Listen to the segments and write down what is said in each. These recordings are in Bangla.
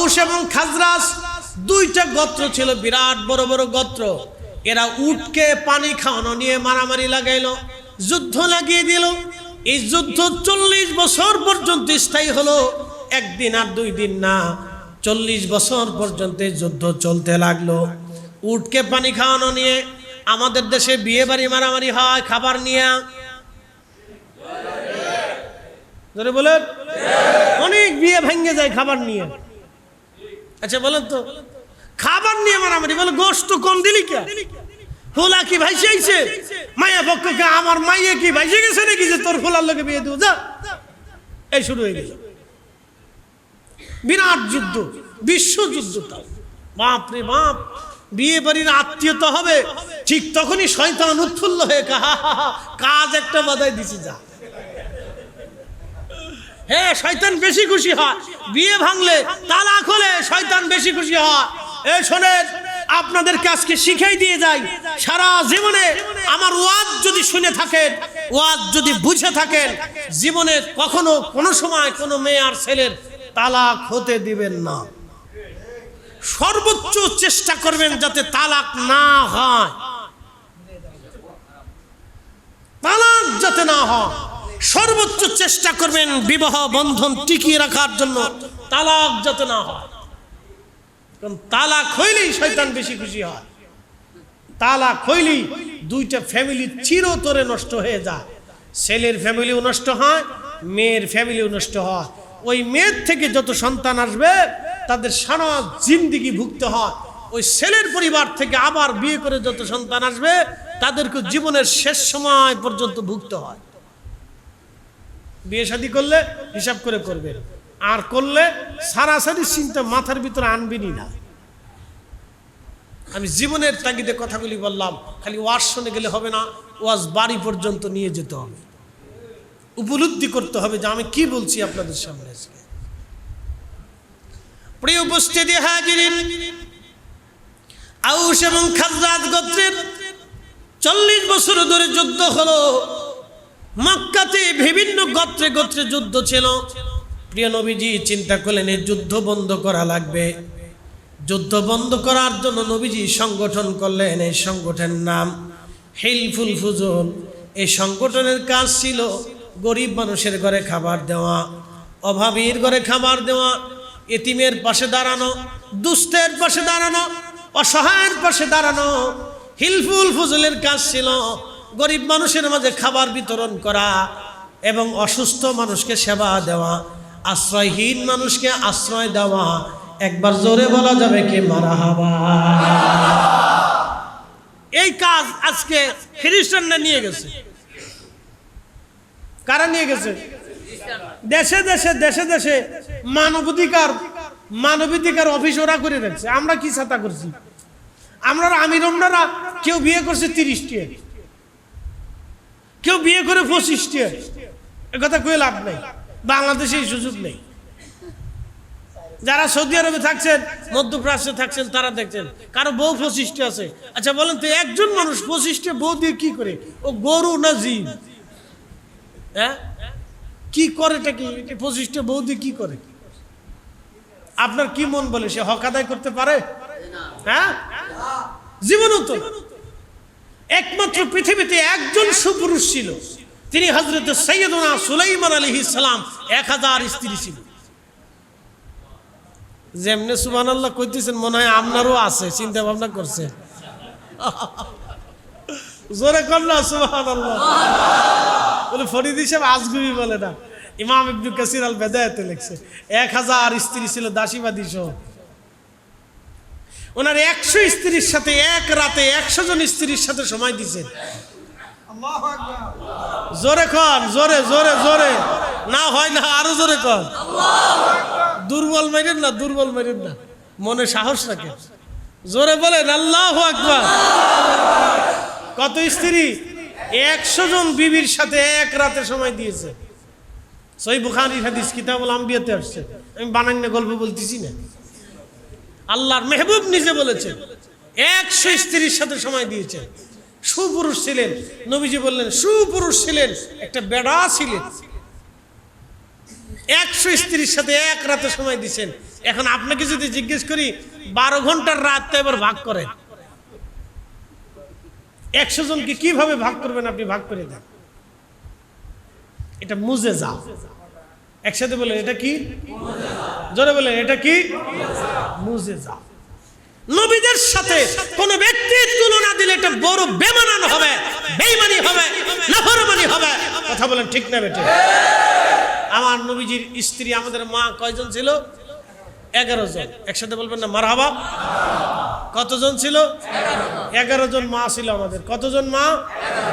আউস এবং খাজরাজ দুইটা গোত্র ছিল, বিরাট বড় বড় গোত্র। এরা উটকে পানি খাওয়ানো নিয়ে মারামারি লাগাইলো, যুদ্ধ লাগিয়ে দিল। এই যুদ্ধ 40 বছর পর্যন্ত স্থায়ী হলো, একদিন আর 2 দিন না, 40 বছর পর্যন্ত যুদ্ধ চলতে লাগলো উটকে পানি খাওয়ানো নিয়ে। আমাদের দেশে বিয়ে বাড়ি মারামারি হয় খাবার নিয়ে, বলেন অনেক বিয়ে ভেঙে যায় খাবার নিয়ে। আচ্ছা বলেন তো, খাবার নিয়ে মারামারি, বলে গোশত কম দিলি কে, ফুলা কি ভাইসে আইছে, মাইয়া পক্ষকে আমার মাইয়া কি ভাইসে গেছে নাকি যে তোর ফুলার লোকে বিয়ে দেবো, যা। এই শুরু হয়ে গেল বিরাট যুদ্ধ, বিশ্বযুদ্ধ। তাও বাপ রে বাপ, বিয়ে বাড়ির আত্মীয়তা হবে, ঠিক তখনই শয়তান উৎফুল্ল হয়ে কাজ একটা বাধাই দিছে, যা। হ্যাঁ, শয়তান বেশি খুশি হয় বিয়ে ভাঙলে, তালাক হলে শয়তান বেশি খুশি হয়। এই শোনেন, আপনাদেরকে আজকে শিখাই দিয়ে যাই, সারা জীবনে আমার ওয়াজ যদি শুনে থাকেন, ওয়াজ যদি বুঝে থাকেন, জীবনে কখনো কোনো সময় কোনো মেয়ে আর ছেলের তালাক হতে দিবেন না। সর্বোচ্চ চেষ্টা করবেন যাতে তালাক না হয়, তালাক যাতে না হয়। সর্বোচ্চ চেষ্টা করবেন বিবাহ বন্ধন টিকিয়ে রাখার জন্য, তালাক যাতে না হয়। কারণ তালাক হইলেই শয়তান বেশি খুশি হয়। তালাক হইলেই দুইটা ফ্যামিলি চিরতরে নষ্ট হয়ে যায়। ছেলের ফ্যামিলিও নষ্ট হয়, মেয়ের ফ্যামিলিও নষ্ট হয়। ওই মেয়ের থেকে যত সন্তান আসবে তাদের সারা জিন্দেগি ভুগতে হয়। ওই ছেলের পরিবার থেকে আবার বিয়ে করে যত সন্তান আসবে তাদেরকে জীবনের শেষ সময় পর্যন্ত ভুগতে হয়। বিয়ে শাদী করলে হিসাব করে করবেন, আর করলে সারাসারি চিন্তা মাথার ভিতরে আনবেনই না। আমি জীবনের তাগিদে কথাগুলি বললাম, খালি ওয়াজ শুনে গেলে হবে না, ওয়াজ বাড়ি পর্যন্ত নিয়ে যেতে হবে, উপলব্ধি করতে হবে যে আমি কি বলছি আপনাদের সামনে। প্রিয় উপস্থিতি হাজিরিন, আউস এবং খাজরাজ গোত্রের 40 বছর ধরে যুদ্ধ হলো। মক্কাতে বিভিন্ন গোত্রে গোত্রে যুদ্ধ ছিল। প্রিয় নবীজি চিন্তা করলেন এই যুদ্ধ বন্ধ করা লাগবে। যুদ্ধ বন্ধ করার জন্য নবীজি সংগঠন করলেন। এই সংগঠনের নাম হিলফুল ফুজুল। এই সংগঠনের কাজ ছিল গরিব মানুষের ঘরে খাবার দেওয়া, অভাবীর ঘরে খাবার দেওয়া, এতিমের পাশে দাঁড়ানো, দুস্থের পাশে দাঁড়ানো, অসহায়ের পাশে দাঁড়ানো। হিলফুল ফুজুলের কাজ ছিল গরিব মানুষের মাঝে খাবার বিতরণ করা এবং অসুস্থ মানুষকে সেবা দেওয়া, আশ্রয়হীন মানুষকে আশ্রয় দেওয়া। একবার জোরে বলা যাবে কি মারহাবা। এই কাজ আজকে খ্রিস্টানরা নিয়ে গেছে। কারা নিয়ে গেছে? দেশে দেশে দেশে দেশে মানবাধিকার অফিস ওরা করে রাখছে। আমরা কি ছাতা করছি? আমরা আমিররা কেউ বিয়ে করছে 30টা, কেউ বিয়ে করে 25টা। একথা কয়ে লাভ নেই, বাংলাদেশে এই সুযোগ নেই। যারা সৌদি আরবে থাকছেন, মধ্যপ্রাচ্যে থাকছেন, তারা দেখছেন কারো বউ 25টা আছে। আচ্ছা বলেন তো, একজন মানুষ 25টা বউ দিয়ে কি করে? ও গরু না জিন? হ্যাঁ, কি করেটা কি? 25টা বউ দিয়ে কি করে? আপনার কি মন বলে সে হক আদায় করতে পারে? হ্যাঁ, জীবনও তো। একমাত্র পৃথিবীতে একজন সুপুরুষ ছিল, তিনি হযরত সাইয়্যিদুনা সুলাইমান আলাইহিস সালাম। 1000 স্ত্রী ছিল। যেমনে সুবহানাল্লাহ কইতেছেন মনে হয় আপনারও আছে, চিন্তা ভাবনা করছে। জোরে করলা সুবহানাল্লাহ। বলে ফরিদি সাহেব আজগুবি বলে না, ইমাম ইবনে কাসির আল বিদায়াতে লিখছে 1000 স্ত্রী ছিল, দাসীবাদী সহ। ওনার 100 স্ত্রীর সাথে এক রাতে 100 জন স্ত্রীর সাথে সময় দিয়েছেন। আল্লাহু আকবার। জোরে কর, জোরে জোরে জোরে না হয় না, আরো জোরে কর। আল্লাহু আকবার। দুর্বল মেরেন না, দুর্বল মেরেন না, মনে সাহস রাখেন। জোরে বলেন আল্লাহু আকবার। কত স্ত্রী? 100 জন বিবির সাথে এক রাতে সময় দিয়েছে। সহিহ বুখারীর হাদিস কিতাবুল আম্বিয়াতে আসছে। আমি বানান্য গল্প বলতেছি না, আল্লাহর মেহবুব নিজে বলেছেন 100 স্ত্রীর সাথে সময় দিয়েছেন। সুপুরুষ ছিলেন। নবীজি বললেন সুপুরুষ ছিলেন, একটা বেড়া ছিলেন। 100 স্ত্রীর সাথে এক রাতে সময় দিয়েছেন। এখন আপনাকে যদি জিজ্ঞেস করি 12 ঘন্টার রাত তো এবার ভাগ করেন, 100 জনকে কিভাবে ভাগ করবেন আপনি ভাগ করে দেন। এটা মুজেজা। একসাথে বলেন এটা কি? জোরে বলেন এটা কি? মুজেজা। নবীদের সাথে কোন ব্যক্তির তুলনা দিলে এটা বড় বেমানান হবে, বেঈমানি হবে, নাফরমানি হবে। কথা বলেন ঠিক না বেটে? আমার নবীজির স্ত্রী আমাদের মা কয়জন ছিল? 11 জন। একসাথে বলবেন না মারহাবা? কতজন ছিল? 11 জন মা ছিল আমাদের। কতজন মা?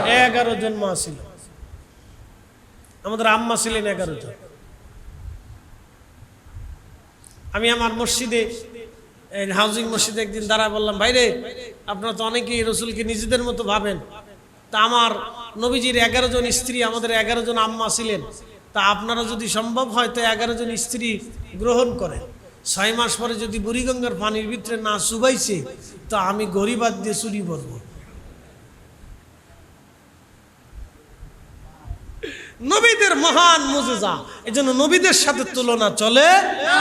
11 জন মা ছিল। আমাদের আম্মা ছিলেন 11 জন। আমি আমার মসজিদে, হাউজিং মসজিদে একদিন দাঁড়ায় বললাম, ভাইরে আপনারা তো অনেকেই রসুলকে নিজেদের মতো ভাবেন, তা আমার নবীজির 11 জন স্ত্রী, আমাদের 11 জন আম্মা ছিলেন, তা আপনারা যদি সম্ভব হয় তো 11 জন স্ত্রী গ্রহণ করেন। 6 মাস পরে যদি বুড়িগঙ্গার পানির ভিতরে না চুবাইছে তো আমি গরিবাদ দিয়ে চুরি করব। নবীদের মহান মুজিজা, এজন্য নবীদের সাথে তুলনা চলে না।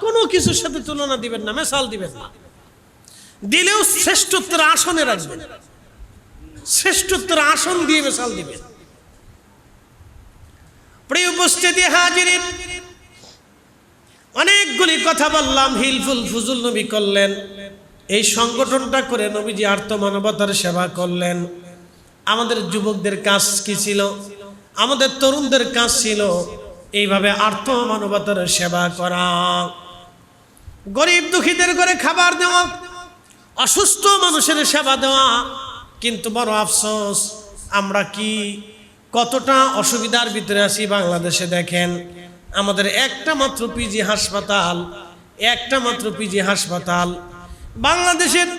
কোনো কিছুর সাথে তুলনা দিবেন না, মেসাল দিবেন না। দিলেও শ্রেষ্ঠত্বের আসনে রাখবেন, শ্রেষ্ঠত্বের আসন দিয়ে মেসাল দিবেন। প্রিয় উপস্থিতি হাজিরিন, অনেকগুলি কথা বললাম, হিলফুল ফুজুল নবী করলেন। এই সংগঠনটা করে নবীজি আর্ত মানবতার সেবা করলেন। আমাদের যুবকদের কাজ কি ছিল? আমাদের তরুণদের কাজ ছিল এইভাবে আর্ত মানবতার সেবা করা, গরিব দুঃখীদের ঘরে খাবার দেওয়া, অসুস্থ মানুষের সেবা দেওয়া। কিন্তু বড় আফসোস, আমরা কি কতটা অসুবিধার ভিতরে আছি বাংলাদেশে। দেখেন আমাদের একটা মাত্র পিজি হাসপাতাল, বাংলাদেশের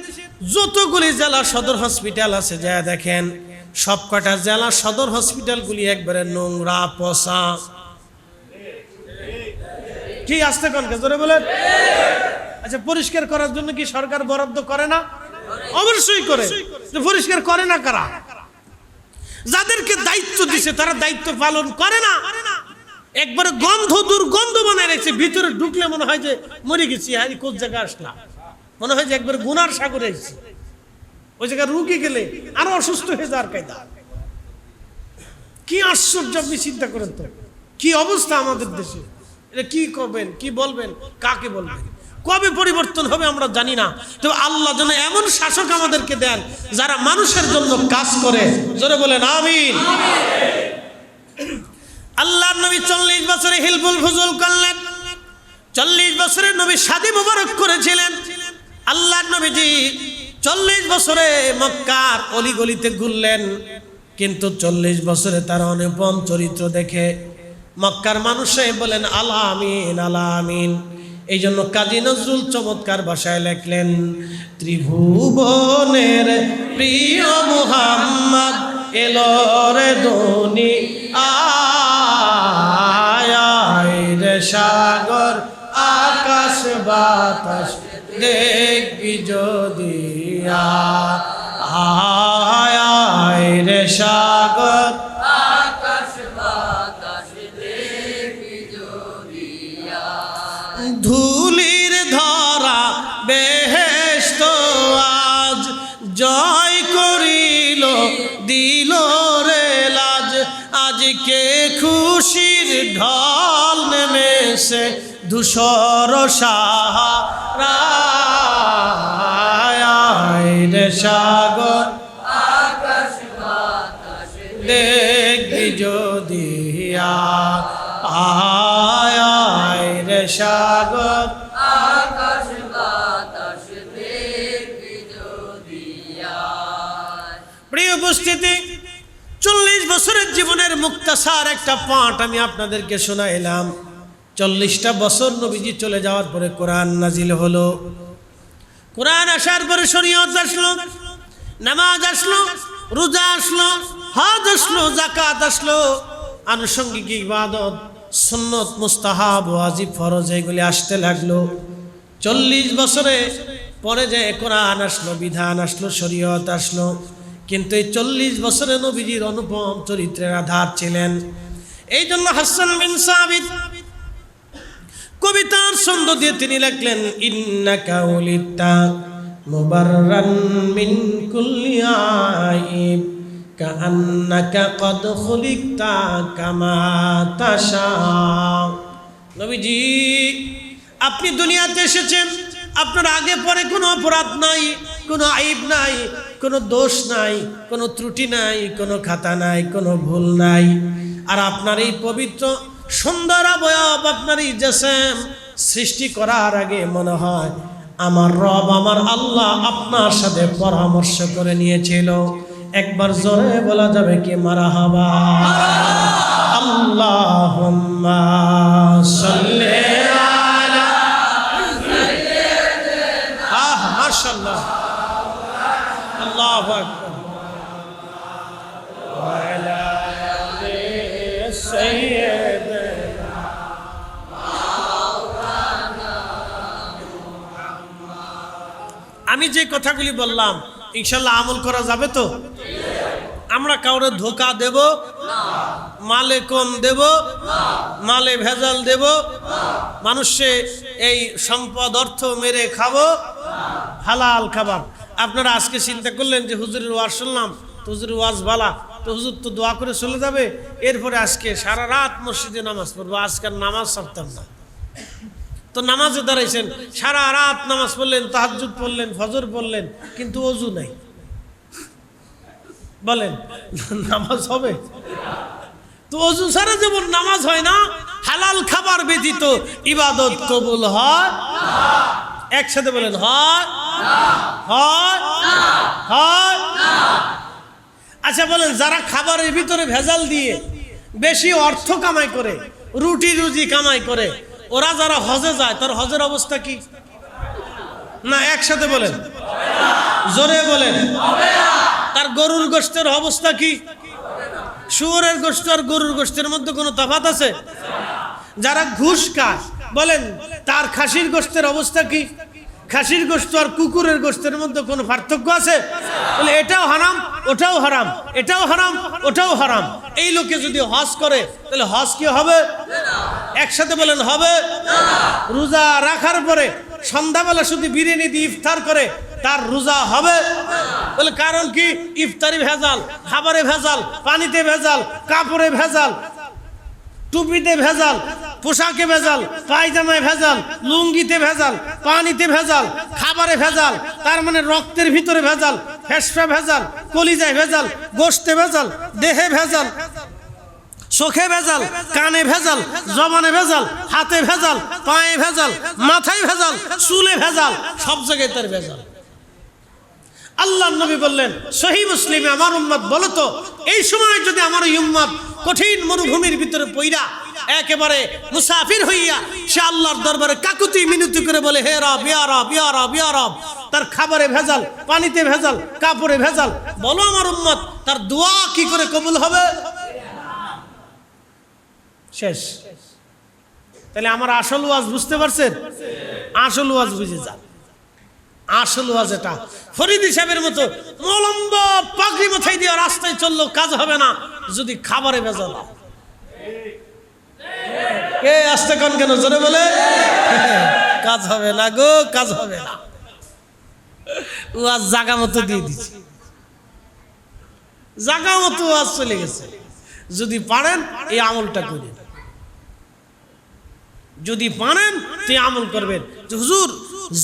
যতগুলি জেলা সদর হসপিটাল আছে যা দেখেন, সবকটা জেলা সদর হসপিটালগুলি একবারে নোংরা, পচা। কি আসতে কোন জোরে বলেন? আচ্ছা, পরিষ্কার করার জন্য কি সরকার বরাদ্দ করে না? অবশ্যই করে। পরিষ্কার করে না কারা? যাদেরকে দায়িত্ব দিছে তারা দায়িত্ব পালন করে না। একবারে দুর্গন্ধ বানায় রেখেছে, ভিতরে ঢুকলে মনে হয় যে মরে গেছি, হারি কোন জায়গায় আসলাম, মনে হয় যে একবার গুনার সাগরে এসেছি। ওই জায়গায় রুগী গেলে আরো অসুস্থ হয়ে যাওয়ার কায়দা। কি আশ্চর্য, আপনি চিন্তা করেন তো কি অবস্থা আমাদের দেশে। এটা কি করবেন, কি বলবেন, কাকে বলবেন, কবে পরিবর্তন হবে আমরা জানি না। তো আল্লাহ যেন এমন শাসক আমাদেরকে দেন যারা মানুষের জন্য কাজ করে। জোরে বলেন আমিন। আল্লাহর নবী 40 বছরে হিলফুল ফুজুল করলেন। 40 বছরে নবী শাদী মুবারক করেছিলেন। আল্লাহর নবীজি 40 বছরে মক্কার অলিগলিতে ঘুরলেন, কিন্তু 40 বছরে তার অনুপম চরিত্র দেখে মক্কার মানুষে বলেন আল্লাহ আমিন, আল্লাহ আমিন। এই জন্য কাজী নজরুল চমৎকার ভাষায় লেখলেন, ত্রিভুবনের প্রিয় মুহাম্মদ এলো রে দুনিয়ায়, রে সাগর আকাশ বাতাস দেখবি যদি আয়, রে সাগর আকাশ বাতাস দেখবি যদি ধুলির ধরা বেহেশত আজ জয় করিল দিল রে লাজ। আজকে খুশির ঢল নেমেছে ধূসর সাহারায়, রে সাগর আকাশ বাতাস দেখবি যদি আয়, রে সাগর আকাশ বাতাস দেখবি যদি। প্রিয় উপস্থিতি, 40 বছরের জীবনের মুক্তাসার একটা পাঠ আমি আপনাদেরকে শোনাইলাম। 40টা বছর নবীজি চলে যাওয়ার পরে কোরআন নাজিল হলো। কোরআন আসার পরে শরীয়ত আসলো, নামাজ আসলো, রোজা আসলো, হজ আসলো, যাকাত আসলো, আনুষঙ্গিক ইবাদত, সুন্নত, মুস্তাহাব, ওয়াজিব, ফরজ এগুলি আসতে লাগলো। 40 বছরে পরে যে কোরআন আসলো, বিধান আসলো, শরীয়ত আসলো। কিন্তু এই 40 বছরে নবীজির অনুপম চরিত্রের আধার ছিলেন। এই জন্য হাসান বিন সাবিত কবিতার ছন্দ দিয়ে তিনি লিখলেন, ইন্নাকা উলিতা মুবাররান মিন কুল্লি আইব কাআন্নাকা কদ খুলিকতা কামা তাশা। নবীজি, আপনি দুনিয়াতে এসেছেন, আপনার আগে পরে কোনো অপরাধ নাই, কোনো আইব নাই, কোনো দোষ নাই, কোনো ত্রুটি নাই, কোনো খাতা নাই, কোনো ভুল নাই। আর আপনার এই পবিত্র সুন্দর অবয়ব, আপনার এই জিসম সৃষ্টি করার আগে মনে হয় আমার রব, আমার আল্লাহ আপনার সাথে পরামর্শ করে নিয়েছিল। একবার জোরে বলা যাবে কি মারহাবা? আল্লাহুম্মা সাল্লি আলা সাইয়্যিদিনা। মাশাআল্লাহ, আল্লাহু আকবার। ওয়া আলা আলি সাইয়্যিদিনা মাওলানা মুহাম্মদ। আমি যে কথাগুলি বললাম ইনশাআল্লাহ আমল করা যাবে তো? আমরা কাউরে ধোকা দেব না, মালে কম দেব না, মালে ভেজাল দেব না, মানুষে এই সম্পদ অর্থ মেরে খাবো, হালাল খাবার। আপনারা আজকে চিন্তা করলেন যে হুজুরের ওয়াজ শুনলাম, তো হুজুরের ওয়াজ ভালা, তো হুজুর তো দোয়া করে চলে যাবে, এরপরে আজকে সারা রাত মসজিদে নামাজ পড়বো, আজকাল নামাজ ছাড়তাম না। তো নামাজে দাঁড়াইছেন, সারা রাত নামাজ পড়লেন, তাহাজ্জুদ পড়লেন, ফজর পড়লেন, কিন্তু ওযু নাই। বলেন নামাজ হবে? তো ওযু ছাড়া যেমন নামাজ হয় না, হালাল খাবার ব্যতীত ইবাদত কবুল হয় না। একসাথে বলেন, হয় না, হয় না, হয় না। আচ্ছা বলেন, যারা খাবারের ভিতরে ভেজাল দিয়ে বেশি অর্থ কামাই করে, রুটি রুজি কামাই করে, ওরা যারা হজে যায় তার হজের অবস্থা কি? না একসাথে বলেন, জোরে বলেন। তার গরুর গোশতের অবস্থা কি? শুয়োরের গোশত আর গরুর গোশতের মধ্যে কোনো তফাৎ আছে? যারা ঘুষ খায়, বলেন তার খাসির গোশতের অবস্থা কি? খাসির গোশত আর কুকুরের গোশতের মধ্যে কোনো পার্থক্য আছে? বলে এটাও হারাম, ওটাও হারাম, এটাও হারাম, ওটাও হারাম। এই লোকে যদি হজ করে তাহলে হজ কি হবে? একসাথে বলেন, হবে। রোজা রাখার পরে সন্ধ্যাবেলা শুধু বিরিয়ানি দিয়ে ইফতার করে, তার রোজা হবে? বলে কারণ কি? ইফতারি ভেজাল, খাবারে ভেজাল, পানিতে ভেজাল, কাপড়ে ভেজাল, টুপিতে ভেজাল, পোশাকে ভেজাল, পায়জামায় ভেজাল, লুঙ্গিতে ভেজাল, পানিতে ভেজাল, খাবারে ভেজাল, তার মানে রক্তের ভিতরে ভেজাল, ফেসফে ভেজাল, কলিজায় ভেজাল, গোশতে ভেজাল, দেহে ভেজাল, চোখে ভেজাল, কানে ভেজাল, জবানে ভেজাল, হাতে ভেজাল, পায়ে ভেজাল, মাথায় ভেজাল, চুলে ভেজাল, সব জায়গায় তার ভেজাল। আল্লাহর নবী বললেন সহিহ মুসলিমে, আমার উম্মত বলো তো, এই সময় যদি আমার এই উম্মত কঠিন মরুভূমির ভিতরে পইরা একেবারে মুসাফির হইয়া সে আল্লাহর দরবারে কাকুতি মিনতি করে বলে, হে রব, ইয়া রব, ইয়া রব, ইয়া রব, তার খাবারে ভেজাল, পানিতে ভেজাল, কাপড়ে ভেজাল, বলো আমার উম্মত তার দোয়া কি করে কবুল হবে? শেষ। তাহলে আমার আসল ওয়াজ বুঝতে পারছেন? আসল ওয়াজ বুঝে যান। আসল ওয়াজ এটা। ফরিদি সাহেবের মতো মলম্ব পাগড়ি মাথায় দিয়ে রাস্তায় চললো, কাজ হবে না যদি খাবারে ভেজাল। কে আসতে কোন কেন জোরে বলে? কাজ হবে না গো, কাজ হবে না। ওয়াজ জাগা মতো দিয়ে দিচ্ছে, জাগা মতো ওয়াজ চলে গেছে। যদি পারেন এই আমলটা করেন, যদি পারেন তুই আমল করবেন যে হুজুর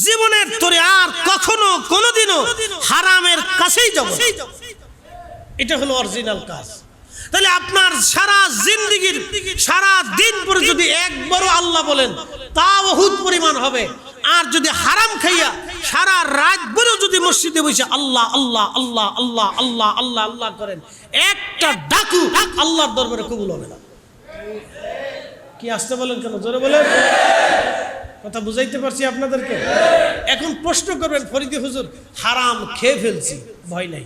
জীবনের তোরে আর কখনো কোনোদিনও হারামের কাছেই যাব। এটা হলো অরিজিনাল কাজ। তাহলে আপনার সারা জিন্দেগির সারা দিন পরে যদি একবারও আল্লাহ বলেন তা বহুত পরিমাণ হবে। আর যদি হারাম খাইয়া সারা রাত ভরে যদি মসজিদে বসে আল্লাহ আল্লাহ আল্লাহ আল্লাহ আল্লাহ আল্লাহ আল্লাহ করেন, একটা ডাকু আল্লাহর দরবারে কবুল হবে না। কি আসতে বলেন কেন জোরে বলেন? কথা বুঝাইতে পারছি আপনাদেরকে? এখন প্রশ্ন করবেন, ফরিদি হুজুর হারাম খেয়ে ফেলছি, ভয় নাই,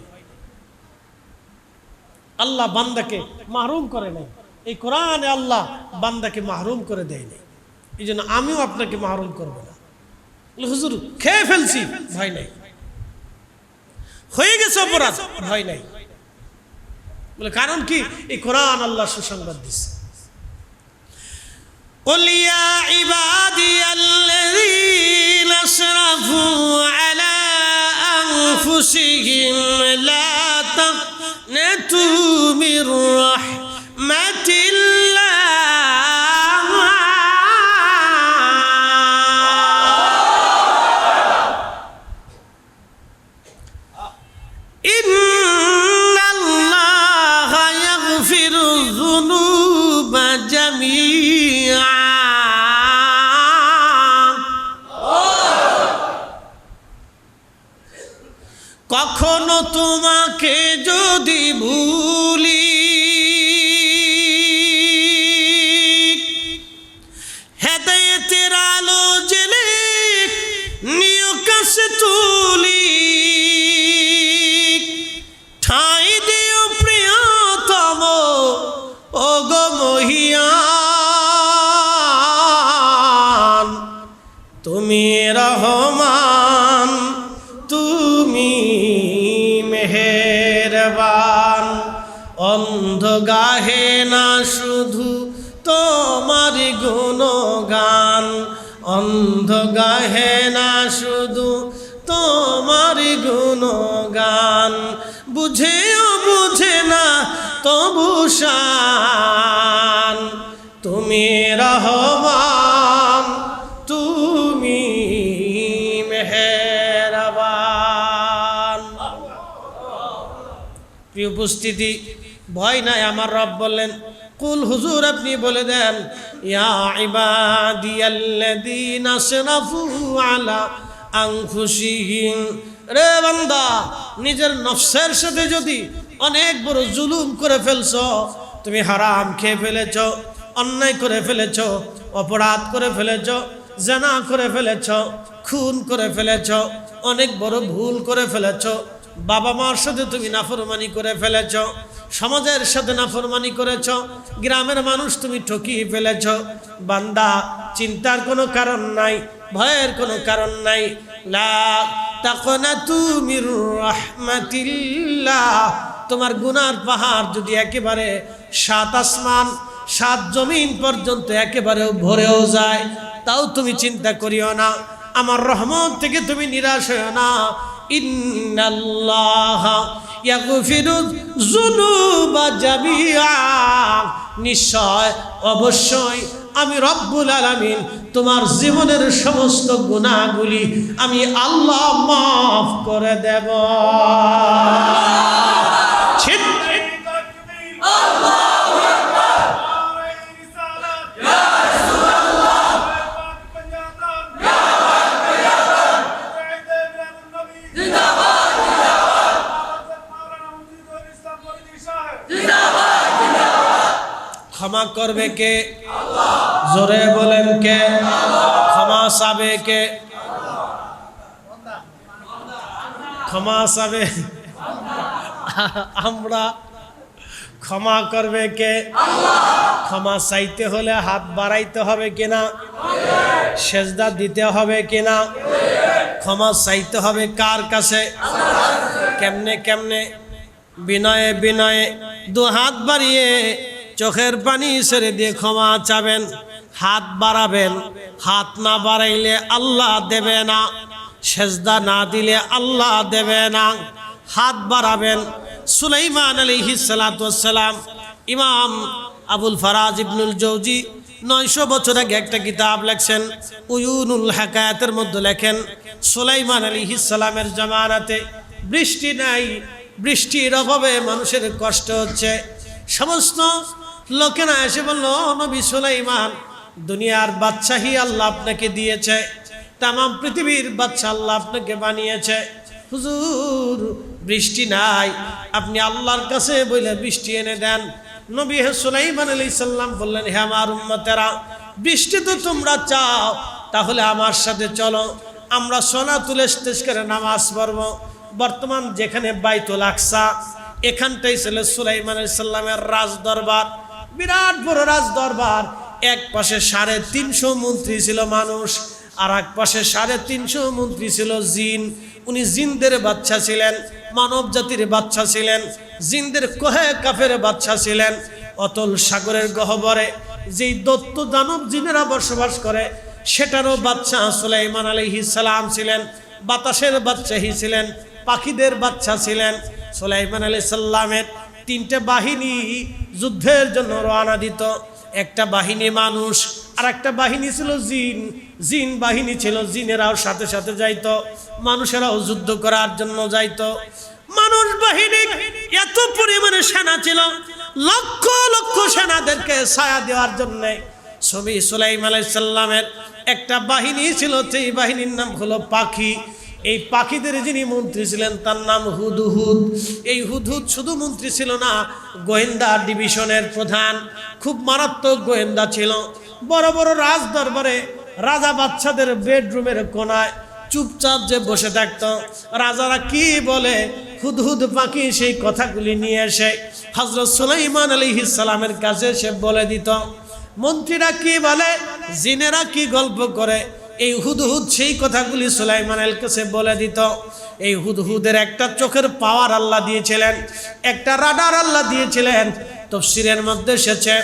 আল্লাহ বান্দাকে মাহরুম করে নাই, এই কোরআনে আল্লাহ বান্দাকে মাহরুম করে দেয় নাই, এই জন্য আমিও আপনাকে মাহরুম করবো না। হুজুর খেয়ে ফেলছি, ভয় নাই, হয়ে গেছে অপরাধ, ভয় নাই। বলে কারণ কি? এই কোরআন আল্লাহ সুসংবাদ দিচ্ছে। قل يا عبادي الذين أسرفوا على أنفسهم لا تقنطوا من رحمة الله إن الله يغفر الذنوب جميعا কখনো তোমাকে যদি ভুলি হেদায়েতের আলো জেলে নিয় কাছে তুলি ঠাই দিও প্রিয়তম ওগো মহিয়ান তুমি রহমান তুমি মেহেরবান অন্ধ গাহে না শুধু তোমার গুণগান অন্ধ গাহে না শুধু তোমার গুণগান বুঝেও বুঝে না তবু শান তুমি রহমান তুমি মেহেরবান। প্রিয় উপস্থিতি, ভয় নাই, আমার রব বললেন কুল হুজুর আপনি বলে দেন ইয়া ইবাদিয়াল্লাযীনা আসরাফু আলা আনফুসিহিম, রে বান্দা নিজের নফসের সাথে যদি অনেক বড় জুলুম করে ফেলছো, তুমি হারাম খেয়ে ফেলেছো, অন্যায় করে ফেলেছো, অপরাধ করে ফেলেছো, জিনা করে ফেলেছো, খুন করে ফেলেছো, অনেক বড় ভুল করে ফেলেছো, বাবা মার সাথে তুমি নাফরমানি করে ফেলেছো, সমাজের সাথে নাফরমানি করেছো, গ্রামের মানুষ তুমি ঠকিয়ে ফেলেছো, বান্দা চিন্তার কোনো কারণ নাই, ভয়ের কোনো কারণ নাই। লা তাকনাতু মির রাহমাতিল্লাহ, তোমার গুনার পাহাড় যদি একেবারে 7 আসমান 7 জমিন পর্যন্ত একেবারে ভরেও যায়, তাও তুমি চিন্তা করিও না, আমার রহমত থেকে তুমি নিরাশ হইও না। ইন্নাল্লাহা ইয়াগফিরু যুনুবা জামিআ, নিশ্চয় অবশ্যই আমি রব্বুল আলামিন তোমার জীবনের সমস্ত গুনাহগুলি আমি আল্লাহ মাফ করে দেব। ক্ষমা করবে কে? জোরে বলেন কে? ক্ষমা চাবে কে? ক্ষমা চাবে আমরা। ক্ষমা করবে কে? ক্ষমা চাইতে হলে হাত বাড়াইতে হবে কিনা? সেজদা দিতে হবে কিনা? ক্ষমা চাইতে হবে কার কাছে? কেমনে কেমনে? বিনয়ে বিনয়ে 2 হাত বাড়িয়ে চোখের পানি ছেড়ে দিয়ে ক্ষমা চাবেন, হাত বাড়াবেন। হাত না বাড়াইলে আল্লাহ দেবে না, সেজদা না দিলে আল্লাহ দেবে না। হাত বাড়াবেন। সুলাইমান আলাইহিস সালাতু ওয়াস সালাম, ইমাম আবুল ফারাজ ইবনুল জৌজি 900 বছর আগে একটা কিতাব লেখছেন, উয়ুনুল হাকায়াতের মধ্যে লেখেন সুলাইমান আলাইহিস সালামের জামানাতে বৃষ্টি নাই, বৃষ্টির অভাবে মানুষের কষ্ট হচ্ছে। সমস্ত লোকেরা এসে বলল, নবী সুলাইমান, দুনিয়ার বাদশাহী আল্লাহ আপনাকে দিয়েছে, তাম পৃথিবীর বাদশা আল্লাহ আপনাকে বানিয়েছে, হুজুর বৃষ্টি নাই, আপনি আল্লাহর কাছে বলে বৃষ্টি এনে দেন। নবী সুলাইমান আলাইহিস সালাম বললেন, হে আমার উম্মতেরা, বৃষ্টি তো তোমরা চাও, তাহলে আমার সাথে চলো, আমরা সলাতুল ইস্তিসকার নামাজ পড়ব। বর্তমান যেখানে বাইতুল আকসা, এখানটাই ছিল সুলাইমান আলাইহিস সালামের রাজ দরবার, বিরাট বড় রাজ দরবার। এক পাশে 350 মন্ত্রী ছিল মানুষ, আর এক পাশে 350 মন্ত্রী ছিল জিন। উনি জিনদের বাদশা ছিলেন, মানব জাতির বাদশা ছিলেন, জিনদের কোহে কাফের বাদশা ছিলেন। অতল সাগরের গহ্বরে যেই দৈত্য দানব জিনেরা বসবাস করে সেটারও বাচ্চা সুলাইমান আলাইহিস সালাম ছিলেন। বাতাসের বাচ্চাই ছিলেন, পাখিদের বাচ্চা ছিলেন। সুলাইমান আলাইহিস সালামের 3টে বাহিনী যুদ্ধের জন্য রওনা দিত। একটা বাহিনী মানুষ, আর একটা বাহিনী ছিল জিন। জিন বাহিনী ছিল, জিনেরাও সাথে সাথে যাইতো, মানুষেরাও যুদ্ধ করার জন্য যাইতো। মানুষ বাহিনী এত পরিমাণে সেনা ছিল, লক্ষ লক্ষ সেনাদেরকে ছায়া দেওয়ার জন্য ছবি সুলাইমান আলাইহিস সালামের একটা বাহিনী ছিল, সেই বাহিনীর নাম হলো পাখি। এই পাখিদের যিনি মন্ত্রী ছিলেন তার নাম হুদহুদ। এই হুদহুদ শুধু মন্ত্রী ছিল না, গোয়েন্দা ডিভিশনের প্রধান, খুব মারাত্মক গোয়েন্দা ছিল। বড় বড় রাজ দরবারে রাজা বাচ্চাদের বেডরুমের কোনায় চুপচাপ যে বসে থাকতো, রাজারা কি বলে হুদহুদ পাখি সেই কথাগুলি নিয়ে এসে হযরত সুলাইমান আলাইহিস সালামের কাছে সে বলে দিত। মন্ত্রীরা কি বলে, জিনেরা কি গল্প করে, এই হুদহুদ সেই কথাগুলি সুলাইমানের কাছে বলে দিত। এই হুদহুদের একটা চোখের পাওয়ার আল্লাহ দিয়েছিলেন, একটা রাডার আল্লাহ দিয়েছিলেন। তাফসীরের মধ্যে এসেছে,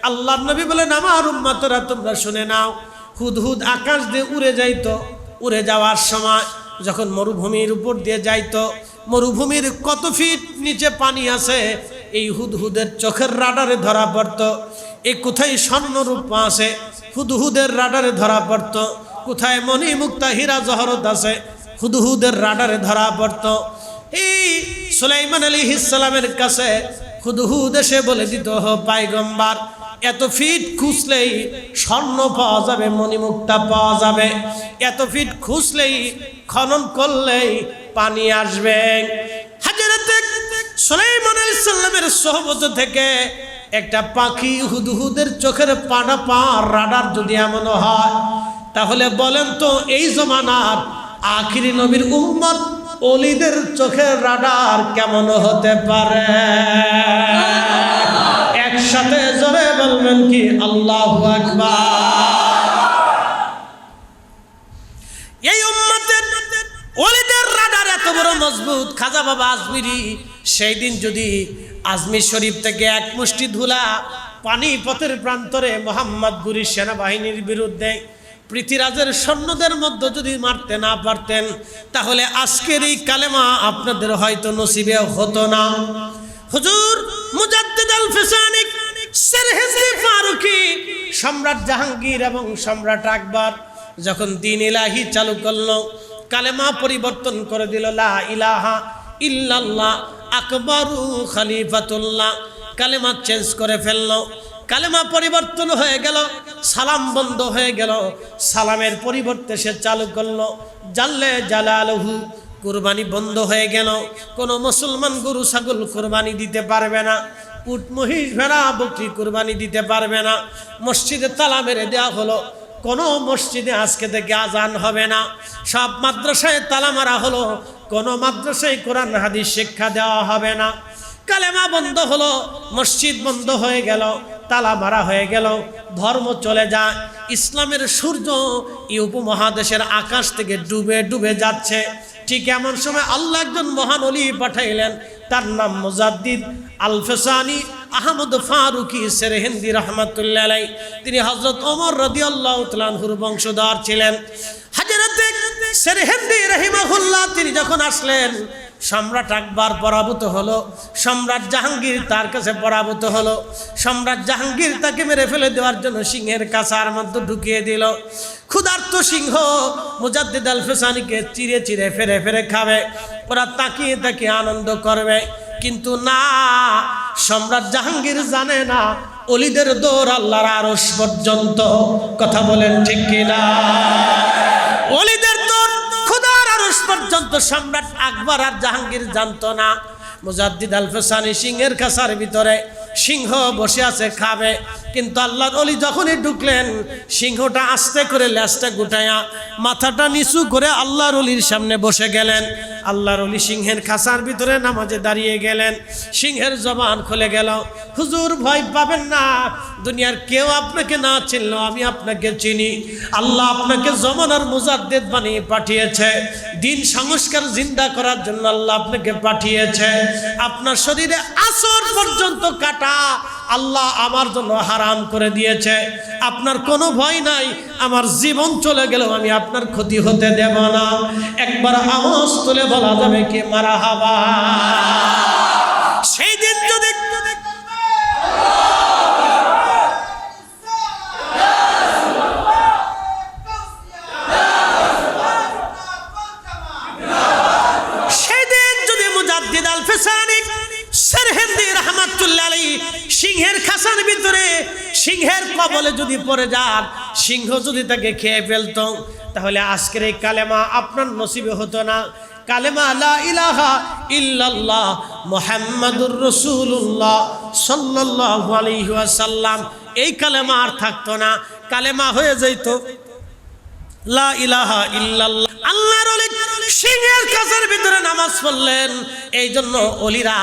আল্লাহর নবী বলেন, আমার উম্মতরা তোমরা শুনে নাও, হুদহুদ আকাশ দিয়ে উড়ে যাইতো। উড়ে যাওয়ার সময় যখন মরুভূমির উপর দিয়ে যাইতো, মরুভূমির কত ফিট নিচে পানি আছে এই হুদহুদের চোখের রাডারে ধরা পড়তো। এই কোথায় স্বর্ণরূপা আছে হুদহুদের রাডারে ধরা পড়তো, কোথায় মণি মুক্তা হীরা জহরত আছে হুদহুদের রাডারে ধরা পড়তো। এই সুলাইমান আলাইহিস সালামের কাছে হুদহুদ এসে বলে দিত, পয়গম্বর এত ফিট খুঁজলেই স্বর্ণ পাওয়া যাবে, মণিমুক্তা পাওয়া যাবে, এত ফিট খুঁজলেই খনন করলেই পানি আসবে। হযরত সুলাইমান আলাইহিস সালামের সোহবত থেকে একটা পাখি হুদহুদের চোখের পাড়া পার রাডার যদি এমন হয়, তাহলে বলেন তো এই জমানার আখিরি নবীর উম্মত ওলিদের চোখের রাডার কেমন হতে পারে? একসাথে জোরে বলবেন কি আল্লাহু আকবার। এই উম্মতের ওলিদের রাডার এত বড় মজবুত, খাজা বাবা আজমিরি সেই দিন যদি আজমির শরীফ থেকে এক মুষ্টি ধুলা পানিপথের প্রান্তরে মোহাম্মদ গুরি সেনাবাহিনীর বিরুদ্ধে পৃথিবীরাজের সৈন্যদের মধ্যে যদি মারতে না পারতেন, তাহলে আজকের এই কালেমা আপনাদের হয়তো নসিবে হতো না। হুজুর মুজাদ্দিদ আল ফিসানি সেরহিন্দি ফারুকি, সম্রাট জাহাঙ্গীর এবং সম্রাট আকবর যখন দ্বীন ইলাহি চালু করলো, কালেমা পরিবর্তন করে দিল, লা ইলাহা ইল্লাল্লাহ আকবরু খলিফাতুল্লাহ, কালেমা চেঞ্জ করে ফেললো। কালেমা পরিবর্তন হয়ে গেল, সালাম বন্ধ হয়ে গেল, সালামের পরিবর্তে সে চালু করলো জাল্লে জালালহু, কুরবানি বন্ধ হয়ে গেল। কোনো মুসলমান গরু ছাগল কুরবানি দিতে পারবে না, উট মহিষ ভেড়া বকরি কুরবানি দিতে পারবে না। মসজিদে তালা মেরে দেওয়া হলো, কোনো মসজিদে আজকে থেকে আজান হবে না। সব মাদ্রাসায় তালা মারা হলো, কোনো মাদ্রাসায় কোরআন হাদিস শিক্ষা দেওয়া হবে না। কালেমা বন্ধ হলো, মসজিদ বন্ধ হয়ে গেল, তালা মারা হয়ে গেল, ধর্ম চলে যায়। ইসলামের সূর্য এই উপমহাদেশের আকাশ থেকে ডুবে ডুবে যাচ্ছে। ঠিক এমন সময় আল্লাহ একজন মহান ওলি পাঠাইলেন, তার নাম মুজাদ্দিদ আল ফিসানি আহমদ ফারুকি সেরহিন্দি রহমাতুল্লাহ আলাইহি। তিনি হযরত ওমর রাদিয়াল্লাহু তাআলা আনহুর বংশধর ছিলেন। হযরত সেরহিন্দি রাহিমাহুল্লাহ তিনি যখন আসলেন, সম্রাট আকবর পরাভূত হলো, সম্রাট জাহাঙ্গীর তার কাছে পরাভূত হলো। সম্রাট জাহাঙ্গীর তাকে মেরে ফেলে দেওয়ার জন্য সিংহের কাছার মধ্যে ঢুকিয়ে দিল। ক্ষুধার্ত সিংহ মুজাদ্দিদ আল ফিসানিকে চিরে চিরে ফেরে ফেরে খাবে, ওরা তাকিয়ে তাকিয়ে আনন্দ করবে। কিন্তু না, সম্রাট জাহাঙ্গীর জানে না ওলিদের দৌড় আল্লাহর আরশ পর্যন্ত। কথা বলেন ঠিক কিনা? ওলিদের দৌড় খোদার আরশ পর্যন্ত সম্রাট আকবর আর জাহাঙ্গীর জানতো না। মুজাদ্দিদ আল ফিসানি সিংহের খাঁচার ভিতরে, সিংহ বসে আছে খাবে, কিন্তু আল্লাহর ওলি যখনই ঢুকলেন, সিংহটা আস্তে করে লেজটা গুটায়া মাথাটা নিচু করে আল্লাহর ওলির সামনে বসে গেলেন। আল্লাহর ওলি সিংহের খাঁচার ভিতরে নামাজে দাঁড়িয়ে গেলেন। সিংহের জবান খুলে গেল, হুজুর ভয় পাবেন না, দুনিয়ার কেউ আপনাকে না চিনলেও আমি আপনাকে চিনি। আল্লাহ আপনাকে জমানার মুজাদ্দিদ বানিয়ে পাঠিয়েছে, দিন সংস্কার জিন্দা করার জন্য আল্লাহ আপনাকে পাঠিয়েছে। আপনার শরীরে আসর পর্যন্ত কাটা আল্লাহ আমার জন্য হারাম করে দিয়েছে। আপনার কোনো ভয় নাই, আমার জীবন চলে গেলেও আমি আপনার ক্ষতি হতে দেব না। একবার আওয়াজ তুলে বলা যাবে কি মারহাবা। সেই দিন যদি মুজাদ্দিদ আল ফিসানি সরহিন্দি রাহমাতুল্লাহ আলাইহি সিংহের খাঁচার ভিতরে সিংহের কবলে যদি পড়ে যান, সিংহ যদি তাকে খেয়ে ফেলতো, তাহলে আজকের এই কালেমা আপনার নসিবে হতো না। কালেমা লা ইলাহা ইল্লাল্লাহ মুহাম্মাদুর রাসূলুল্লাহ সাল্লাল্লাহু আলাইহি ওয়াসাল্লাম, এই কালেমা আর থাকতো না। কালেমা হয়ে যেত লা ইলাহা ইল্লাল্লাহ। আল্লাহর ওলি সিংহের কাছের ভিতরে নামাজ পড়লেন। এই জন্য ওলিরা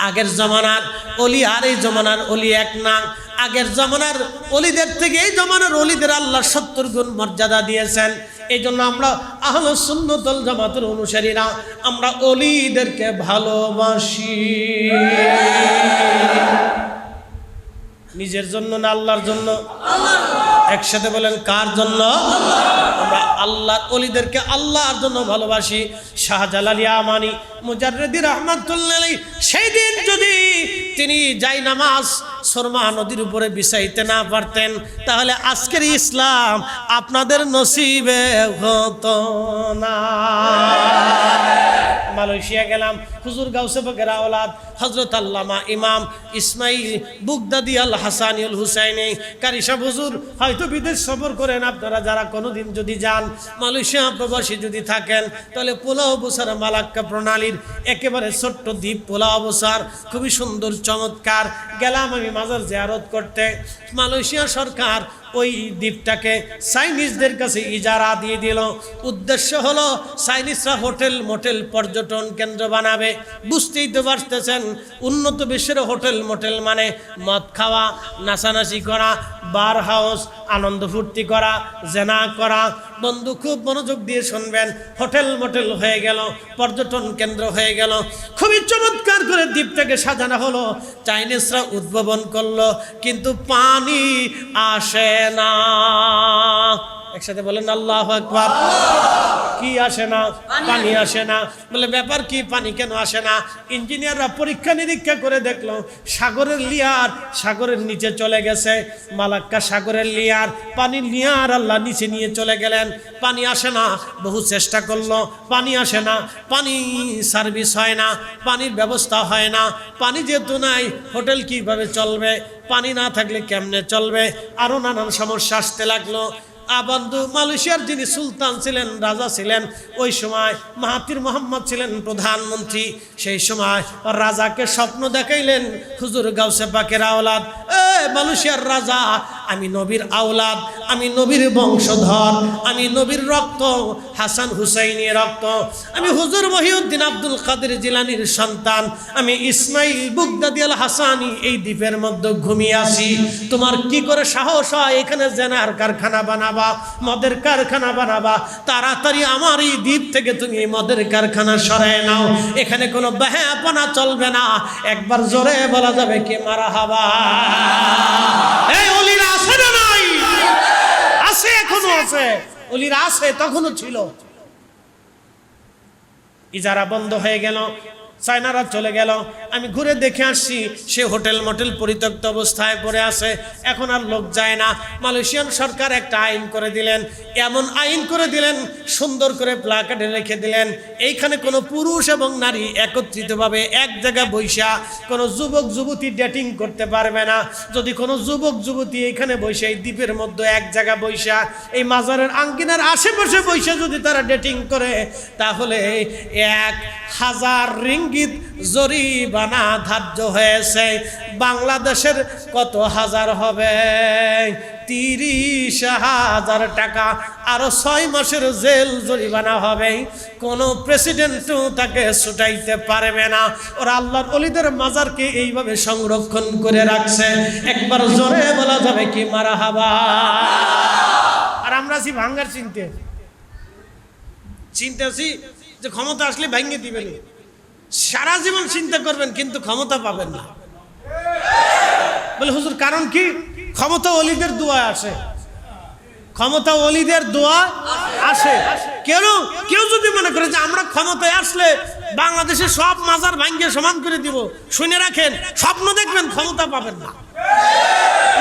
আগের জমানার ওলি আর এই জমানার ওলি এক না। আগের জমানার ওলিদের থেকে এই জমানার ওলিদের আল্লাহ 70 গুণ মর্যাদা দিয়েছেন। এই জন্য আমরা আহলে সুন্নাত ওয়াল জামাতের অনুসারীরা আমরা ওলিদেরকে ভালোবাসি। নিজের জন্য না আল্লাহর জন্য? একসাথে বলেন কার জন্য? আমরা আল্লাহর ওলিদেরকে আল্লাহর জন্য ভালোবাসি। শাহজালাল আমানি মুজাররিদি রাহমাতুল্লাহ আলাইহি সেই দিন যদি তিনি যাই নামাজ সুরমা নদীর উপরে বিছাইতে না পারতেন, তাহলে আজকের ইসলাম আপনাদের নসিবে হতো না। মালয়েশিয়া গেলাম, হুজুর গাউসে পাকের আওলাদ হযরত আল্লামা ইমাম ইসমাইল বুগদাদি আল হাসানি আল হুসাইনি কারি সাহেব হুজুর হয়তো বিদেশ সফর করেন। আপনারা যারা কোনোদিন যদি যান, মালয়েশিয়া প্রবাসী যদি থাকেন, তাহলে পোলাও বসার মালাক্কা প্রণালীর একেবারে ছোট্ট দ্বীপ পোলাও বসার খুবই সুন্দর চমৎকার। গেলাম আমি মাজার জিয়ারত করতে। মালয়েশিয়া সরকার ওই দ্বীপটাকে চাইনিজদের কাছে ইজারা দিয়ে দিল। উদ্দেশ্য হলো চাইনিজরা হোটেল মোটেল পর্যটন কেন্দ্র বানাবে। বুঝতেই তো পারতেছেন, উন্নত বিশ্বের হোটেল মোটেল মানে মদ খাওয়া, নাচানাচি করা, বার হাউস, আনন্দ ফুর্তি করা, জেনা করা। বন্ধু খুব মনোযোগ দিয়ে শুনবেন, হোটেল মোটেল হয়ে গেল, পর্যটন কেন্দ্র হয়ে গেল। খুবই চমৎকার করে দ্বীপটাকে সাজানো হলো। চাইনিজরা উদ্ভাবন করলো, কিন্তু পানি আসে না। একসাথে বলেন আল্লাহু আকবার। কি আসে না? পানি আসে না। বলে ব্যাপার কি, পানি কেন আসে না? ইঞ্জিনিয়াররা পরীক্ষা নিরীক্ষা করে দেখলো সাগরের লিয়ার সাগরের নিচে চলে গেছে। মালাক্কা সাগরের লিয়ার, পানির লিয়ার আল্লাহ নিচে নিয়ে চলে গেলেন। পানি আসে না। বহু চেষ্টা করলো, পানি আসে না। পানি সার্ভিস হয় না, পানির ব্যবস্থা হয় না। পানি যেহেতু নাই, হোটেল কিভাবে চলবে? পানি না থাকলে কেমনে চলবে? আরো নানান সমস্যা আসতে লাগলো। বন্ধু মালয়েশিয়ার যিনি সুলতান ছিলেন, রাজা ছিলেন, ওই সময় মাহাতির মোহাম্মদ ছিলেন প্রধানমন্ত্রী। সেই সময় রাজাকে স্বপ্ন দেখাইলেন, হুজুর গাউসে পাকের আওলাদ, মালয়েশিয়ার রাজা, আমি নবীর আওলাদ, আমি নবীর বংশধর, আমি নবীর রক্ত, হাসান হুসাইনের রক্ত, আমি হুজুর মহিউদ্দিন আব্দুল কাদের জিলানির সন্তান, আমি ইসমাইল বুগদাদি আল হাসানি এই দ্বীপের মধ্যে ঘুমিয়ে আসি। তোমার কি করে সাহস হয় এখানে জেনার কারখানা বানাবা, মদের কারখানা বানাবা? তাড়াতাড়ি আমার এই দ্বীপ থেকে তুমি মদের কারখানা সরায় নাও, এখানে কোনো বেহাপনা চলবে না। একবার জোরে বলা যাবে কি মারহাবা। এই ওলিরা আছে না নাই? আছে, এখনো আছে। ওলিরা আছে, তখনও ছিল। ইজারা বন্ধ হয়ে গেল, চায়নারা চলে গেল। আমি ঘুরে দেখে আসছি, সে হোটেল মোটেল পরিত্যক্ত অবস্থায় পড়ে আছে, এখন আর লোক যায় না। মালয়েশিয়ান সরকার একটা আইন করে দিলেন, এমন আইন করে দিলেন, সুন্দর করে প্লাকার্ডে রেখে দিলেন, এইখানে কোনো পুরুষ এবং নারী একত্রিতভাবে এক জায়গায় বৈশা কোনো যুবক যুবতী ডেটিং করতে পারবে না। যদি কোনো যুবক যুবতী এইখানে বৈশা, এই দ্বীপের মধ্যে এক জায়গা বৈশা, এই মাজারের আঙ্গিনার আশেপাশে বৈশা যদি তারা ডেটিং করে, তাহলে 1000 রিঙ্গিত জরিমানা ধার্য হয়েছে। বাংলাদেশের কত হাজার হবে? 30,000 টাকা, আরো 6 মাসের জেল জরিমানা হবে। কোন প্রেসিডেন্টও তাকে ছুটাইতে পারবে না। ওরা আল্লাহর ওলিদের মাজারকে এইভাবে সংরক্ষণ করে রাখছে। একবার জোরে বলা যাবে কি মারহাবা। আর আমরা আছি ভাঙ্গার চিন্তাছি যে ক্ষমতা আসলে ভাঙ্গে দিবেন, সারা জীবন চিন্তা করবেন কিন্তু ক্ষমতা পাবেন না। বলে হুজুর কারণ কি? ক্ষমতা ওলিদের দোয়া আসে, ক্ষমতা ওলিদের দোয়া আসে। কেউ যদি মনে করে যে আমরা ক্ষমতায় আসলে বাংলাদেশে সব মাজার ভাঙ্গে সমান করে দিব, শুনে রাখেন, স্বপ্ন দেখবেন, ক্ষমতা পাবেন না।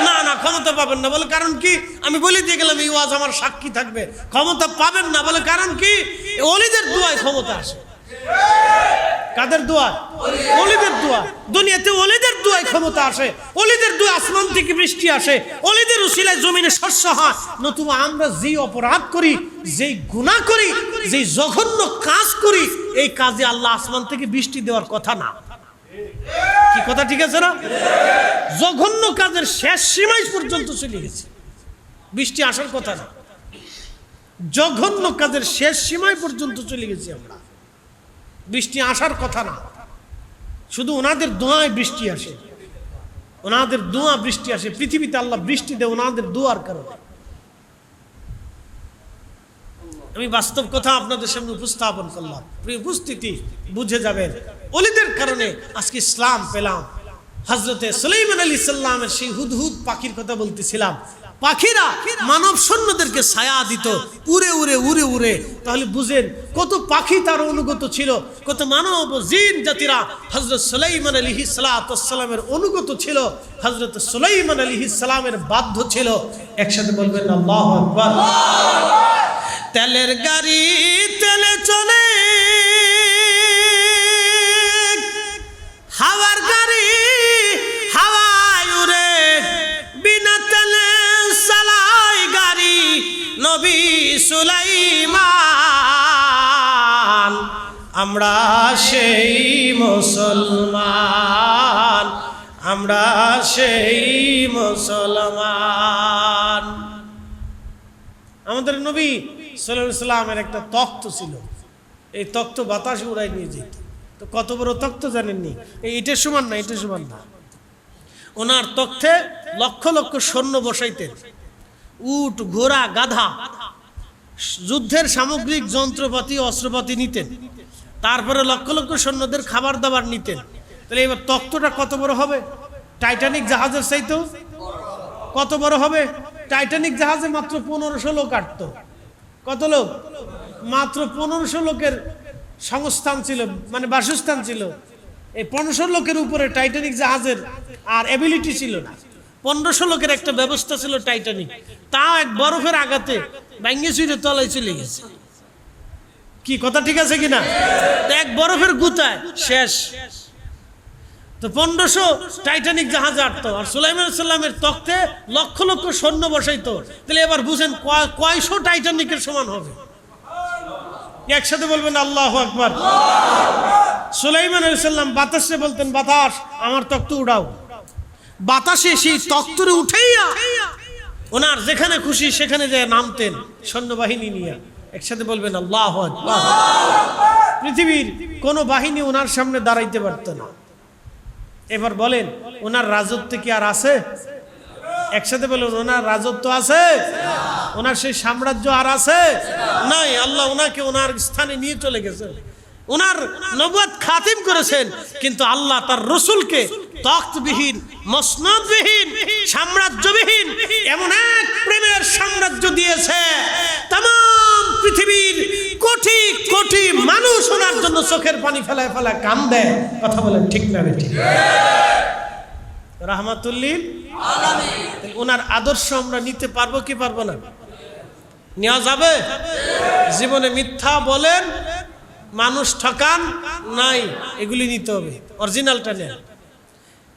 না না, ক্ষমতা পাবেন না। বলে কারণ কি? আমি বলে দিয়ে গেলাম, এই ওয়াজ আমার সাক্ষী থাকবে, ক্ষমতা পাবেন না। বলে কারণ কি? ওলিদের দোয়ায় ক্ষমতা আসে। কাদের দোয়া? ওলিদের দোয়া। দুনিয়াতে ওলিদের দোয়ায় ক্ষমতা আসে, ওলিদের দোয়া আসমান থেকে বৃষ্টি আসে, ওলিদের উসিলায় জমিনে শস্য হয়। নতুবা আমরা যেই অপরাধ করি, যেই গুনাহ করি, যেই জঘন্য কাজ করি, এই কাজে আল্লাহ আসমান থেকে বৃষ্টি দেওয়ার কথা না। কি কথা ঠিক আছে না? জঘন্য কাজের শেষ সীমায় পর্যন্ত চলে গেছে, বৃষ্টি আসার কথা না। জঘন্য কাজের শেষ সীমায় পর্যন্ত চলে গেছি আমরা, বৃষ্টি আসার কথা না। শুধু ওনাদের দোয়ায় বৃষ্টি আসে, ওনাদের দোয়া বৃষ্টি আসে। পৃথিবীতে আল্লাহ বৃষ্টি দেয় ওনাদের দোয়ার কারণে। আমি বাস্তব কথা আপনাদের সামনে উপস্থাপন করলাম, প্রিয় উপস্থিতি বুঝে যাবেন। ওলিদের কারণে আজকে ইসলাম পেলাম। হযরতে সুলাইমান আলাইহিস সালামের সেই হুদহুদ পাখির কথা বলতেছিলাম। পাখিরা মানব সৈন্যদেরকে ছায়া দিত, উড়ে উড়ে উড়ে উড়ে। তাহলে বুঝেন কত পাখি তার অনুগত ছিল, কত মানব ও জিন জাতিরা হযরত সুলাইমান আলাইহিস সালামের অনুগত ছিল, হযরত সুলাইমান আলাইহিস সালামের বাধ্য ছিল। একসাথে বলবেন আল্লাহু আকবার। তেলের গাড়ি তেলে চলে, হাওয়ার গাড়ি হাওয়ায় উড়ে, বিনা তেলে চালায় গাড়ি নবী সুলাইমান। আমরা সেই মুসলমান, আমরা সেই মুসলমান। আমাদের নবী সাল্লাল্লাহু আলাইহি সাল্লামের একটা তখ্ত ছিল, এই তখ্ত বাতাসে উড়াই নিয়ে যেত। তো কত বড় তখ্ত জানেননি? এই ইটের সমান না, ইটের সমান না। ওনার তখ্তে লক্ষ লক্ষ সৈন্য বসাইতেন, উট ঘোড়া গাধা, যুদ্ধের সামগ্রিক যন্ত্রপাতি অস্ত্রপাতি নিতেন। তারপরে লক্ষ লক্ষ সৈন্যদের খাবার দাবার নিতেন। তাহলে এবার তখ্তটা কত বড় হবে? টাইটানিক জাহাজের চাইতেও কত বড় হবে? টাইটানিক জাহাজে মাত্র 1500 লোক আটত। কত লোক? মাত্র 1500 লোকের সংস্থান ছিল, মানে বাসস্থান ছিল। এই 1500 লোকের উপরে টাইটানিক জাহাজের আর এবিলিটি ছিল না। 1500 লোকের একটা ব্যবস্থা ছিল টাইটানিক, তাও এক বরফের আঘাতে ভাঙ্গে চুরে তলায় চলে গেছে। কি কথা ঠিক আছে কিনা? এক বরফের গুতায় শেষ। তো 1500 টাইটানিক জাহাজ আটতো, আর সুলাইমান আলাইহিস সালামের তখ্তে লক্ষ লক্ষ সৈন্য বসাইতো। তাহলে এবার বুঝেন কয়শো টাইটানিকের সমান হবে। একসাথে বলবেন আল্লাহু আকবার। সুলাইমান আলাইহিস সালাম বাতাসে বলতেন, বাতাস আমার তখ্ত উড়াও। বাতাসে সেই তখ্তরে উঠাইয়া ওনার যেখানে খুশি সেখানে যায় নামতেন সৈন্যবাহিনী নিয়ে। একসাথে বলবেন আল্লাহু আকবার। পৃথিবীর কোন বাহিনী ওনার সামনে দাঁড়াইতে পারত না। এবার বলেন ওনার রাজত্ব কি আর আছে? একসাথে বলুন, ওনার রাজত্ব আছে? ওনার সেই সাম্রাজ্য আর আছে? নাই। আল্লাহ ওনাকে ওনার স্থানে নিয়ে চলে গেছেন, ওনার নবুয়ত খাতিম করেছেন। কিন্তু আল্লাহ তার রসুলকে তখ্তবিহীন, মসনদবিহীন, সাম্রাজ্যবিহীন এমন এক প্রেমের সাম্রাজ্য দিয়েছে, তাম পৃথিবীর কোটি কোটি মানুষ ওনার জন্য চোখের পানি ফেলায় ফেলায় কান্দে। কথা বলেন ঠিক না ঠিক? রাহমাতুল লিল আলামিন। ওনার আদর্শ আমরা নিতে পারবো কি পারবো না? নেওয়া যাবে? জীবনে মিথ্যা বলেন, মানুষ ঠকান নাই, এগুলি নিতে হবে, অরিজিনালটা নেন।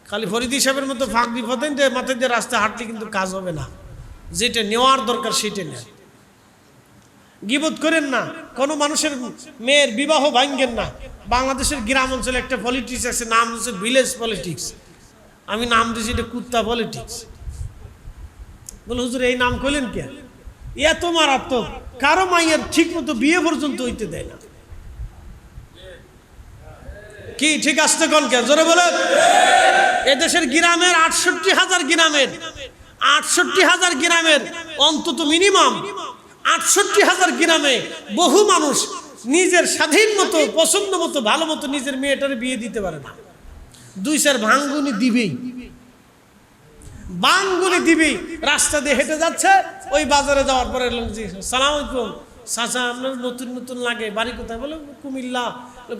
খালি ফরিদি সাহেবের মতো ফাঁক বিপদেন যে মাথায় দিয়ে রাস্তায় হাঁটলে কিন্তু কাজ হবে না। যেটা নেওয়ার দরকার সেটা নেন। গীবত করেন না, কোনো মানুষের মেয়ের বিবাহ ভাঙ্গেন না। বাংলাদেশের গ্রাম অঞ্চলে একটা পলিটিক্স আছে, নাম হচ্ছে ভিলেজ পলিটিক্স। আমি নাম দিয়েছি এটা কুত্তা পলিটিক্স। বলে হুজুর এই নাম কইলেন কে? এত মারাত্মক, কারো মাইয়ের ঠিক মতো বিয়ে পর্যন্ত হইতে দেয় না। কি ঠিক আসতে কোন কে জোরে বলেন? এদেশের গ্রামের ৬৮,০০০ গ্রামের ৬৮,০০০ গ্রামের অন্তত মিনিমাম ৬৮,০০০ গ্রামে বহু মানুষ নিজের স্বাধীন মতো পছন্দ মতো ভালো মতো নিজের মেয়েটার বিয়ে দিতে পারে না। ২-৪ ভাঙ্গুনি দিবেই, বাঙ্গুনি দিবেই। রাস্তা দিয়ে হেঁটে যাচ্ছে, ওই বাজারে যাওয়ার পরে সালাম আলাইকুম চাচা, আপনার নতুন নতুন লাগে, বাড়ি কোথায়? বলে কুমিল্লা।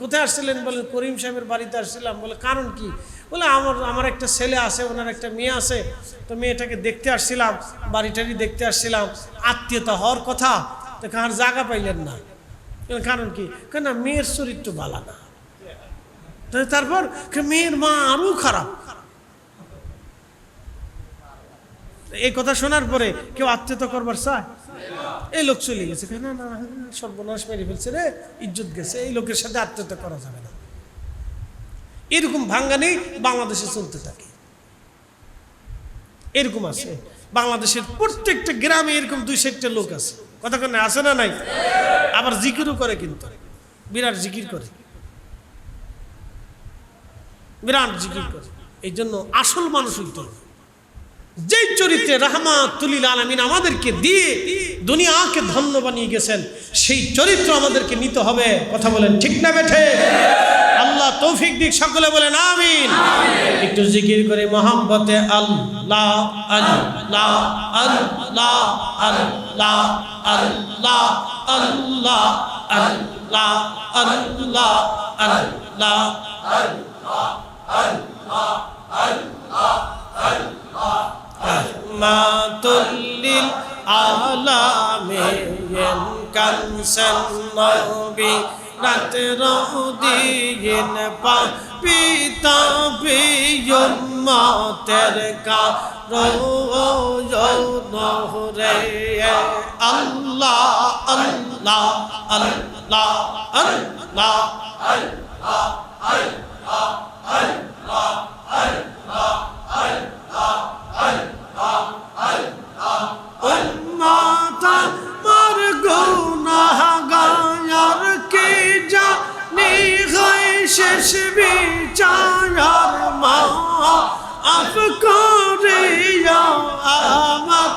কোথায় আসছিলেন? বলে করিম সাহেবের বাড়িতে আসছিলাম। বলে কারণ কি? বলে আমার একটা ছেলে আছে, ওনার একটা মেয়ে আছে, তো মেয়েটাকে দেখতে আসছিলাম, বাড়িটারি দেখতে আসছিলাম, আত্মীয়তা হওয়ার কথা, তো কার জায়গা পাইলেন না। কারণ কি? কেন মেয়ের চরিত্র ভালো না। তারপর মেয়ের মা আরো খারাপ। এই কথা শোনার পরে কেউ আত্মীয়তা করবার চায়? এই লোক চলে গেছে, না না সর্বনাশ মেরে ফেলছে রে, ইজ্জত গেছে, এই লোকের সাথে আত্মীয়তা করা যাবে না। এরকম ভাঙ্গানি বাংলাদেশে চলতে থাকে। এরকম আছে বাংলাদেশের প্রত্যেকটা গ্রামে, এরকম ২-৪টা লোক আছে। কথা কেন আছে না নাই? আবার জিকিরও করে, কিন্তু বিরাট জিকির করে, বিরাট জিকির করে। এই জন্য আসল মানুষ হইতে হবে, যেই চরিত্রে রাহমাতুল লিল আলামিন আমাদেরকে দিয়ে দুনিয়াকে ধন্য বানিয়ে গেছেন, সেই চরিত্র আমাদেরকে নিতে হবে। কথা বলেন ঠিক না বেঠে? আল্লাহ তৌফিক দিক, সকলে বলেন আমিন। একটু জিকির করে মহব্বতে আল্লাহ আল্লাহ আল্লাহ আল্লাহ আল্লাহ আল্লাহ আল্লাহ আল্লাহ আল্লাহ রাহমাতুল লিল আলামিন কানসান নবী রাত রদিন পাপিতা উম্মতের কারণে আল্লাহ আল্লাহ আল্লাহ আল্লাহ আল্লাহ আল্লাহ আল্লাহ উম্মতা মার গুনাহগার কে জানি হয় শেষ বিচার মাফ করে আমার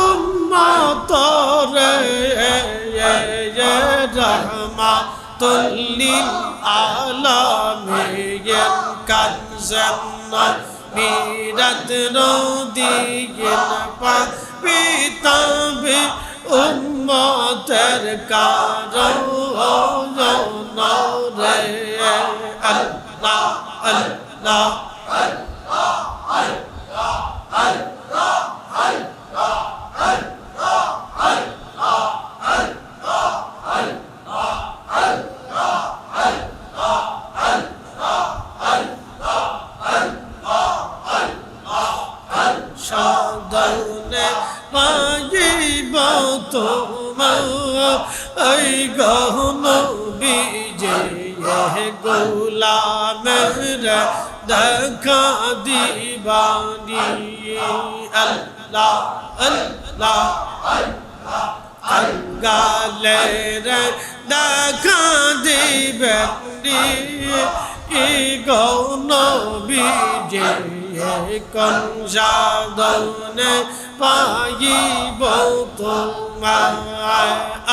উম্মত রে রাহমাতুল লিল আলামিন কানজান মিরাত রদিন পাপিতা উম্মতের কারণে আল্লাহ আল্লাহ সাধনে পাইব তোমার এই গহন বিজে গোলামের দেখা দিবানি আল্লাহ আল্লাহ আঙ্গালের দেখা দিবেনি গহন বিজে কোন সাধনে পাইব তোমার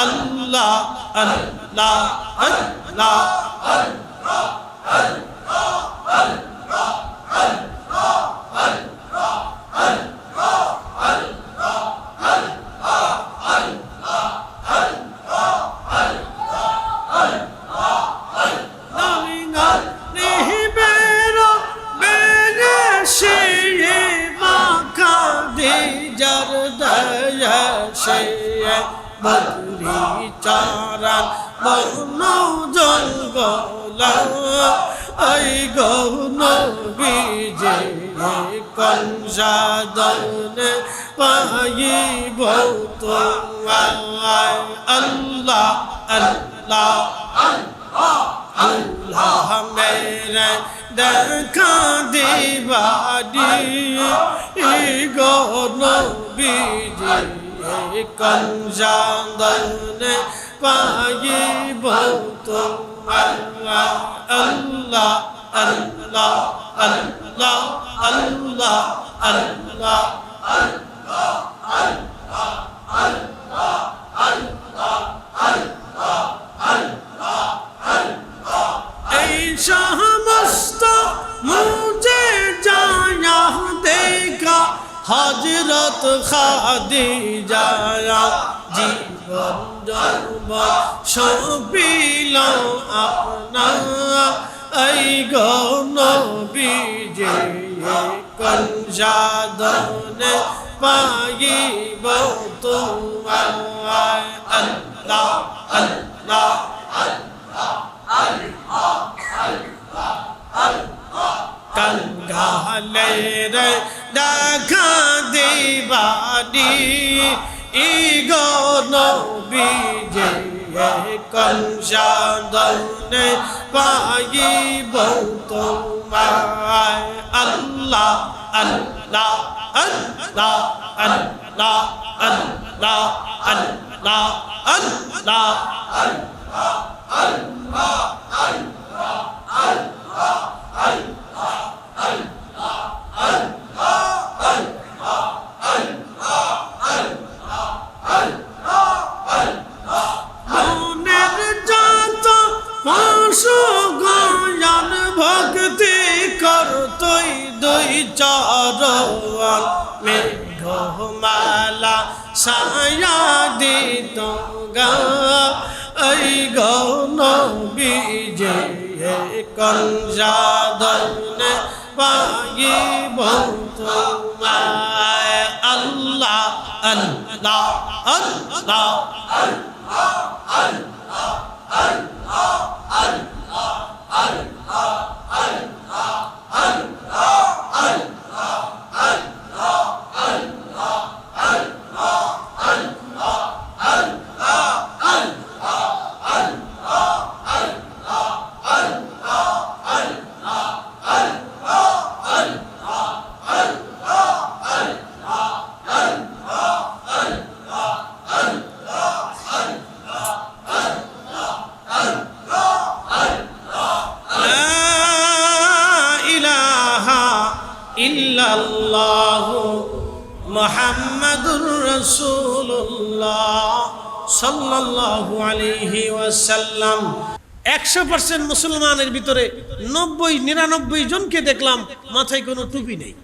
আল্লাহ আল্লাহ আল্লাহ আল্লাহ বকরি চারান বন জঙ্গল এই গৌন বিজে কোন সাধনে পাইব তোমার আল্লাহ আল্লাহ আল্লাহ আল্লাহ মেরে দেখা দিবানি গো নবীজি কোন জাদনে পাইব তোমার আল্লাহ আল্লাহ আল্লাহ আল্লাহ আল্লাহ এই সমস্ত মুঝে জানা দেখা হযরত খাদিজা জীবন জন্ম সপিল আপনার এই গো নবীজি কোন জাদনে পাইব তোমার আল্লাহ আল্লাহ কাঙ্গালে রে দেখা দিবানি ইগো নবীজি কোন জাদনে পাইব তোমার আল্লাহ আল্লাহ আল্লাহ আল্লাহ আল্লাহ আল্লাহ আল্লাহ ভক্তি করতই দুই চরণ মেঘমালা ছায়া দিত গা এই গো নবীজি কোন জাদনে পাইব তোমার আল্লাহ আল্লাহ আল্লাহ ইল্লাল্লাহু মুহাম্মাদুর রাসূলুল্লাহ সাল্লাল্লাহু আলাইহি ওয়াসাল্লাম। 100% মুসলমানের ভিতরে 90-99 জনকে দেখলাম মাথায় কোনো টুপি নেই,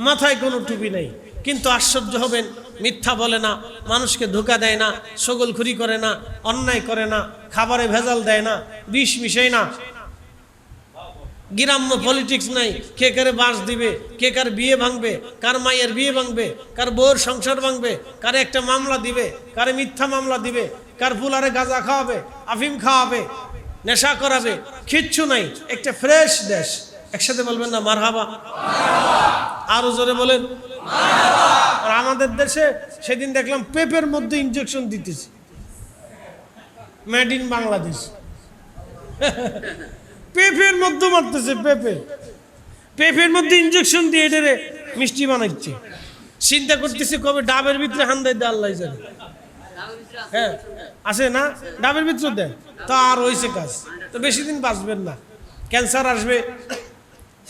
মাথায় কোনো টুপি নেই। কিন্তু আশ্চর্য হবেন, মিথ্যা বলে না, মানুষকে ধোঁকা দেয় না, ছগলখুরি করে না, অন্যায় করে না, খাবারে ভেজাল দেয় না, বিষ মিশায় না, গ্রাম্য পলিটিক্স নাই। কে কারে বাস দিবে, কে কার বিয়ে ভাঙবে, কার মায়ের বিয়ে ভাঙবে, কার বউর সংসার ভাঙবে, কারে একটা মামলা দিবে, কারে মিথ্যা মামলা দিবে, কার ফুলারে গাঁজা খাওয়াবে, আফিম খাওয়াবে, নেশা করাবে, কিচ্ছু নাই। একটা ফ্রেশ দেশ। একসাথে বলবেন না মারহাবা? আরো জোরে বলেন মারহাবা। আর আমাদের দেশে সেদিন দেখলাম পেঁপের মধ্যে ইনজেকশন দিতেছে, মেড ইন বাংলাদেশ। পেঁপের মধ্যে মারতেছে, পেঁপের মধ্যে ইনজেকশন দিয়ে এটারে মিষ্টি বানাচ্ছে। চিন্তা করতেছে কবে ডাবের ভিতরে হান্দাই দেয় আল্লাহ জানে। হ্যাঁ আছে না, ডাবের ভিতরে দেয় তো আর হয়েছে কাজ। তো বেশি দিন বাঁচবেন না, ক্যান্সার আসবে,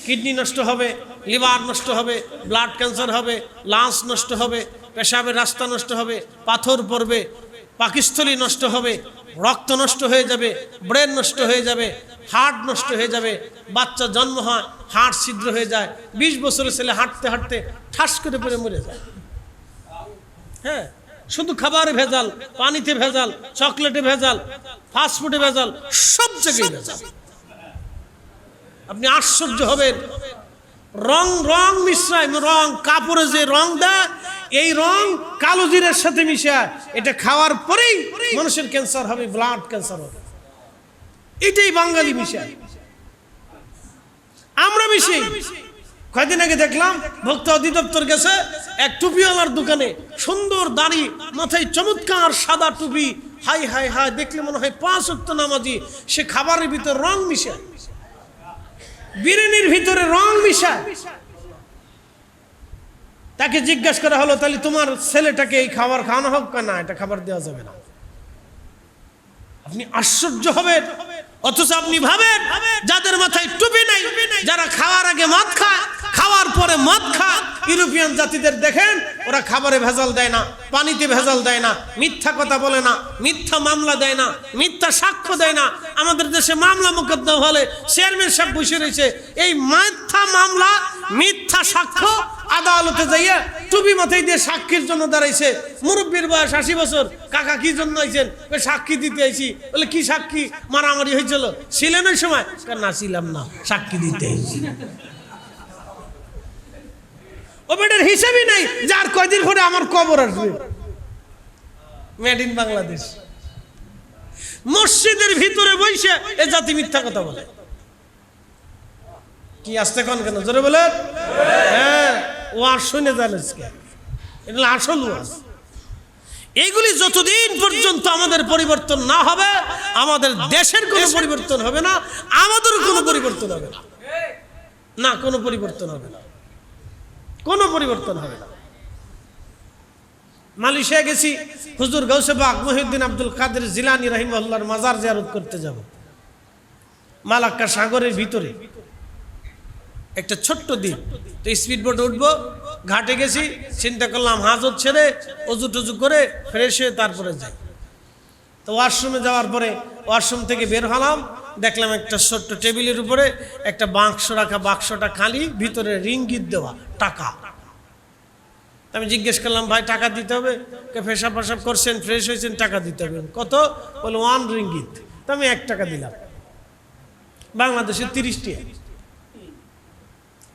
কিডনি নষ্ট হবে, লিভার নষ্ট হবে, ব্লাড ক্যান্সার হবে, লাংস নষ্ট হবে, পেশাবের রাস্তা নষ্ট হবে, পাথর পড়বে, পাকস্থলী নষ্ট হবে, রক্ত নষ্ট হয়ে যাবে, ব্রেন নষ্ট হয়ে যাবে, হার্ট নষ্ট হয়ে যাবে। বাচ্চা জন্ম হয়, হার্ট ছিদ্র হয়ে যায়। 20 বছরের ছেলে হাঁটতে হাঁটতে ঠাস করে পড়ে মরে যায়। হ্যাঁ, শুধু খাবারে ভেজাল, পানিতে ভেজাল, চকলেটে ভেজাল, ফাস্টফুডে ভেজাল, সব জায়গায় ভেজাল। আপনি আশ্চর্য হবেন, রং মিশ্রায়, রং কাপড়ে যে রং দেয়, এই রং কালো জিরার সাথে মিশায়, এটা খাওয়ার পরেই মানুষের ক্যান্সার হবে, ব্লাড ক্যান্সার হবে। এটাই বাঙালি মিশায়, আমরা মিশাই। কয়দিন আগে দেখলাম ভক্ত অধিদপ্তর গেছে এক টুপিওয়ালার দোকানে, সুন্দর দাড়ি, মাথায় চমৎকার সাদা টুপি, হাই হাই হাই, দেখলে মনে হয় 5 ওয়াক্ত নামাজি। সে খাবারের ভিতর রং মিশায়, বিরিয়ানির ভিতরে রং মিশায়। তাকে জিজ্ঞাসা করা হলো, তাহলে তোমার ছেলেটাকে এই খাবার খাওয়ানো হোক? না, এটা খাবার দেওয়া যাবে না। আপনি আশ্চর্য হবেন, অথচ আপনি ভাবেন যাদের মাথায় টুপি নাই, যারা খাওয়ার আগে মদ খায়, খাওয়ার পরে মদ খায়, ইউরোপিয়ান জাতিদের দেখেন, ওরা খাবারে ভেজাল দেয় না, পানিতে ভেজাল দেয় না, মিথ্যা কথা বলে না, মিথ্যা মামলা দেয় না, মিথ্যা সাক্ষ্য দেয় না। আমাদের দেশে মামলা মোকদ্দমা হলে চেয়ারম্যান সাহেব বসে রয়েছে, এই মিথ্যা মামলা, মিথ্যা সাক্ষ্য আদালতে যাইয়া টুপি মাথায় দিয়ে সাক্ষীর জন্য দাঁড়াইছে। মুরব্বীর বয়স 80 বছর, কাকা কি জন্য আইছেন? সাক্ষী দিতে আইছি। বলে কি সাক্ষী? মারামারি হয়েছিল, ছিলেন ওই সময়? না, ছিলাম না, সাক্ষী দিতে আইছি। ও বেটার হিসাবই নাই, যার কয়দিন পরে আমার কবর আসবে। Made in Bangladesh. মসজিদের ভিতরে বসে এ জাতি মিথ্যা কথা বলে। কি আসতে কোন কেন জোরে বলেন? হ্যাঁ, ওয়াজ শুনে জানেন, এটা আসল ওয়াজ। এইগুলি যতদিন পর্যন্ত আমাদের পরিবর্তন না হবে, আমাদের দেশের কোনো পরিবর্তন হবে না, আমাদেরও কোনো পরিবর্তন হবে না। না, কোনো পরিবর্তন হবে না, কোনো পরিবর্তন হবে না। মালয়েশিয়া গেছি, হুজুর গাউসে পাক মহিউদ্দিন আব্দুল কাদের জিলানী রাহিমাহুল্লাহর মাজার জিয়ারত করতে যাব। মালাক্কা সাগরের ভিতরে একটা ছোট্ট দ্বীপ। তো স্পিড বোটে উঠবো, ঘাটে গেছি, চিন্তা করলাম হাজত ছেড়ে অজু টজু করে ফ্রেশ হয়ে তারপরে যাই। তো ওয়াশরুমে যাওয়ার পরে ওয়াশরুম থেকে বের হলাম, দেখলাম একটা ছোট্ট টেবিলের উপরে একটা বাক্স রাখা, বাক্সটা খালি, ভিতরে রিঙ্গিত দেওয়া টাকা। আমি জিজ্ঞেস করলাম, ভাই টাকা দিতে হবে? পেশাব পেশাব করছেন, ফ্রেশ হয়েছেন, টাকা দিতে হবে। কত? বলে 1 রিঙ্গিত। তো আমি 1 টাকা দিলাম। বাংলাদেশের 30 টাকা,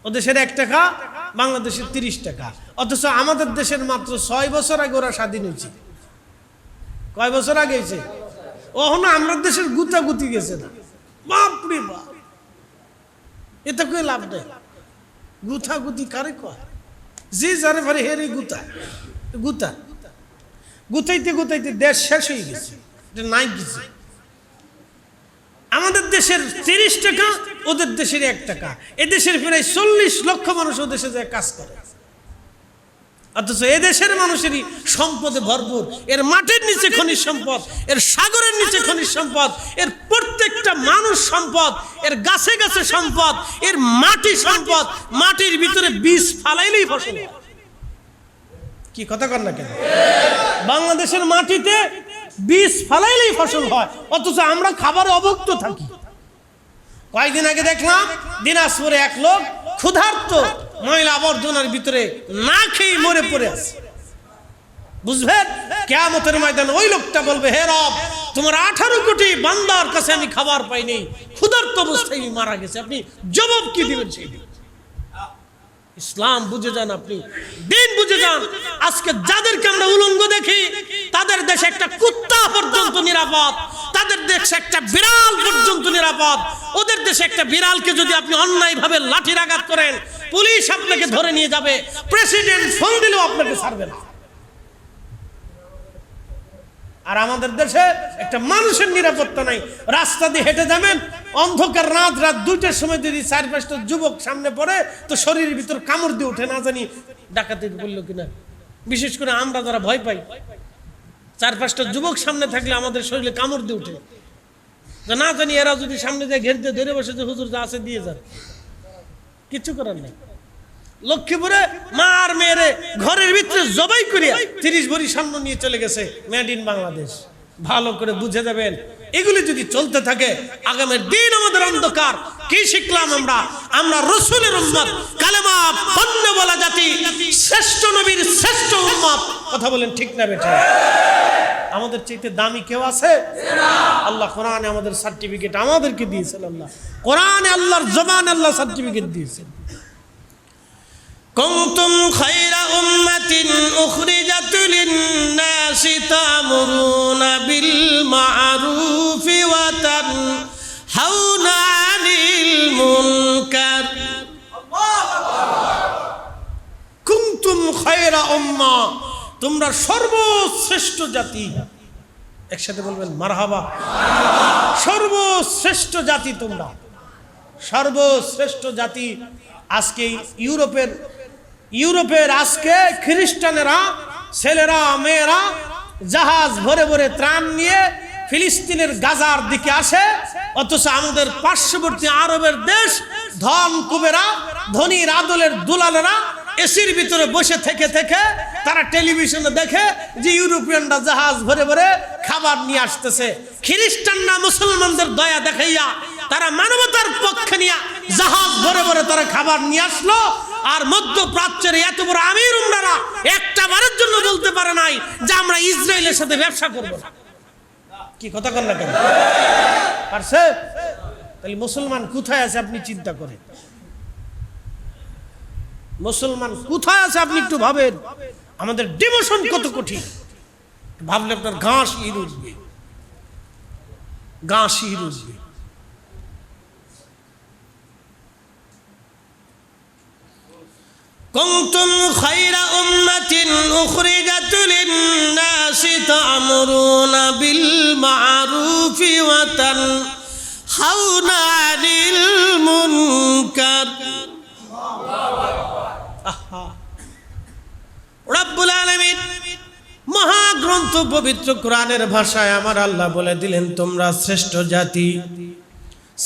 ওদেশের 1 টাকা, বাংলাদেশের 30 টাকা। অথচ আমাদের দেশের মাত্র 6 বছর আগে ওরা স্বাধীন হয়েছে। কয় বছর আগে হয়েছে? ওহনো আমাদের দেশের গুতাগুতি গেছে না। বাপরে বাপ, এটা কই লাভ নেই। গুতাগুতি কারে কয়? জি যারে পারে হেরে গুতা গুতা গুতাইতে গুতাইতে দেশ শেষ হয়ে গেছে, এটা নাই কিছু। আমাদের দেশের 30 টাকা, ওদের দেশের 1 টাকা। এদেশের প্রায় 40 লক্ষ মানুষ ওদেশে যায় কাজ করে, অথচ এদেশের মানুষেরই সম্পদে ভরপুর। এর মাটির নিচে খনিজ সম্পদ, এর সাগরের নিচে খনিজ সম্পদ, এর প্রত্যেকটা মানুষ সম্পদ, এর গাছে গাছে সম্পদ, এর মাটি সম্পদ। মাটির ভিতরে বীজ ফালাইলেই ফসল। কি কথা কর না কেন? বাংলাদেশের মাটিতে বীজ ফালাইলেই ফসল হয়, অথচ আমরা খাবারে অভুক্ত থাকি। কয়েকদিন আগে দেখলাম দিনাজপুরে এক লোক ক্ষুধার্ত ময়লা আবর্জনার ভিতরে না খেয়ে মরে পড়ে আছে। বুঝবেন, কিয়ামতের ময়দানে ওই লোকটা বলবে, হে রব, তোমার 18 কোটি বান্দার কাছে আমি খাবার পাইনি, ক্ষুধার্ত অবস্থায় মারা গেছে। আপনি জবাব কি দিবেন? সেই ইসলাম বুঝে যান, আপনি দিন বুঝে যান। আজকে যাদেরকে আমরা উলঙ্গ দেখি, তাদের দেশে একটা কুত্তা পর্যন্ত নিরাপদ, তাদের দেশে একটা বিড়াল পর্যন্ত নিরাপদ। ওদের দেশে একটা বিড়ালকে যদি আপনি অন্যায়ভাবে লাঠির আঘাত করেন, পুলিশ আপনাকে ধরে নিয়ে যাবে, প্রেসিডেন্ট ফোন দিলেও আপনাকে ছাড়বে না। আর আমাদের দেশে একটা মানুষের নিরাপত্তা নাই। রাস্তা দিয়ে হেঁটে যাবেন, অন্ধকার রাত 2টার সময় যদি 4-5টা যুবক সামনে পড়ে, তো শরীরের ভিতর কামড় দিয়ে উঠে, না জানি ডাকাতি বললো কিনা। বিশেষ করে আমরা যারা ভয় পাই, 4-5টা যুবক সামনে থাকলে আমাদের শরীরে কামড় দিয়ে উঠে, না জানি এরা যদি সামনে যায় ঘের দিয়ে ধরে বসে, যে হুজুর যা আছে দিয়ে যান, কিচ্ছু করার নেই। লক্ষ্মীপুরে মা আর মেয়েরে ঘরের ভিতরে জবাই করিয়া 30 ভরি স্বর্ণ নিয়ে চলে গেছে। Made in Bangladesh. ভালো করে বুঝে যাবেন, এগুলি যদি চলতে থাকে আগামীর দিন আমাদের অন্ধকার। কি শিখলাম আমরা? আমরা রসুলের উম্মত, কালেমা পণ্য বলা জাতি, শ্রেষ্ঠ নবীর শ্রেষ্ঠ উম্মত। কথা বলেন ঠিক না বেটা? আমাদের চাইতে দামি কেউ আছে? আল্লাহ কোরআনে আমাদের সার্টিফিকেট আমাদেরকে দিয়েছেন। আল্লাহ কোরআনে, আল্লাহর জবানে আল্লাহ সার্টিফিকেট দিয়েছেন। কুনতুম খায়রা উম্মাতিন উখরিজাত লিন-নাসি তা'মুরুনা বিল মা'রুফি ওয়া তানহাউনা আনিল মুনকার। আল্লাহু আকবার। খায়রা উম্মাহ, তোমরা সর্বশ্রেষ্ঠ জাতি। একসাথে বলবেন মারহাবা। সর্বশ্রেষ্ঠ জাতি তোমরা, সর্বশ্রেষ্ঠ জাতি। আজকে ইউরোপের আজকে খ্রিস্টানেরা ছেলেরা মেয়েরা জাহাজ ভরে ভরে ত্রাণ নিয়ে ফিলিস্তিনের গাজার দিকে আসে, অথচ আমাদের পার্শ্ববর্তী আরবের দেশ ধন কুবেরা ধনীর আদলের দুলালেরা এসির ভিতরে বসে থেকে থেকে তারা টেলিভিশনে দেখে যে ইউরোপিয়ানরা জাহাজ ভরে ভরে খাবার নিয়ে আসতেছে। খ্রিস্টানরা মুসলমানদের দয়া দেখাইয়া তারা মানবতার পক্ষে নিয়ে জাহাজ ভরে ভরে তারা খাবার নিয়ে আসলো। আর মধ্যপ্রাচ্যের এত বড় আমির উমরারা একটা বারের জন্য বলতে পারে নাই যে আমরা ইসরায়েলের সাথে ব্যবসা করব না। কি কথা কন না কেন পারছে? তাহলে মুসলমান কোথায় আছে আপনি চিন্তা করেন, মুসলমান কোথায় আছে আপনি একটু ভাবেন। আমাদের ডিমোশন কত কঠিন, ভাবলে আপনার গা শিহরে উঠবে, গা শিহরে উঠবে। কুনতুম খায়রা উম্মাতিন উখরিজাত লিন-নাসি তা'মুরুনা বিল মা'রুফি ওয়া তানহাউনা 'আনিল মুনকার। রব্বুল আলামিন মহাগ্রন্থ পবিত্র কোরআনের ভাষায় আমার আল্লাহ বলে দিলেন, তোমরা শ্রেষ্ঠ জাতি,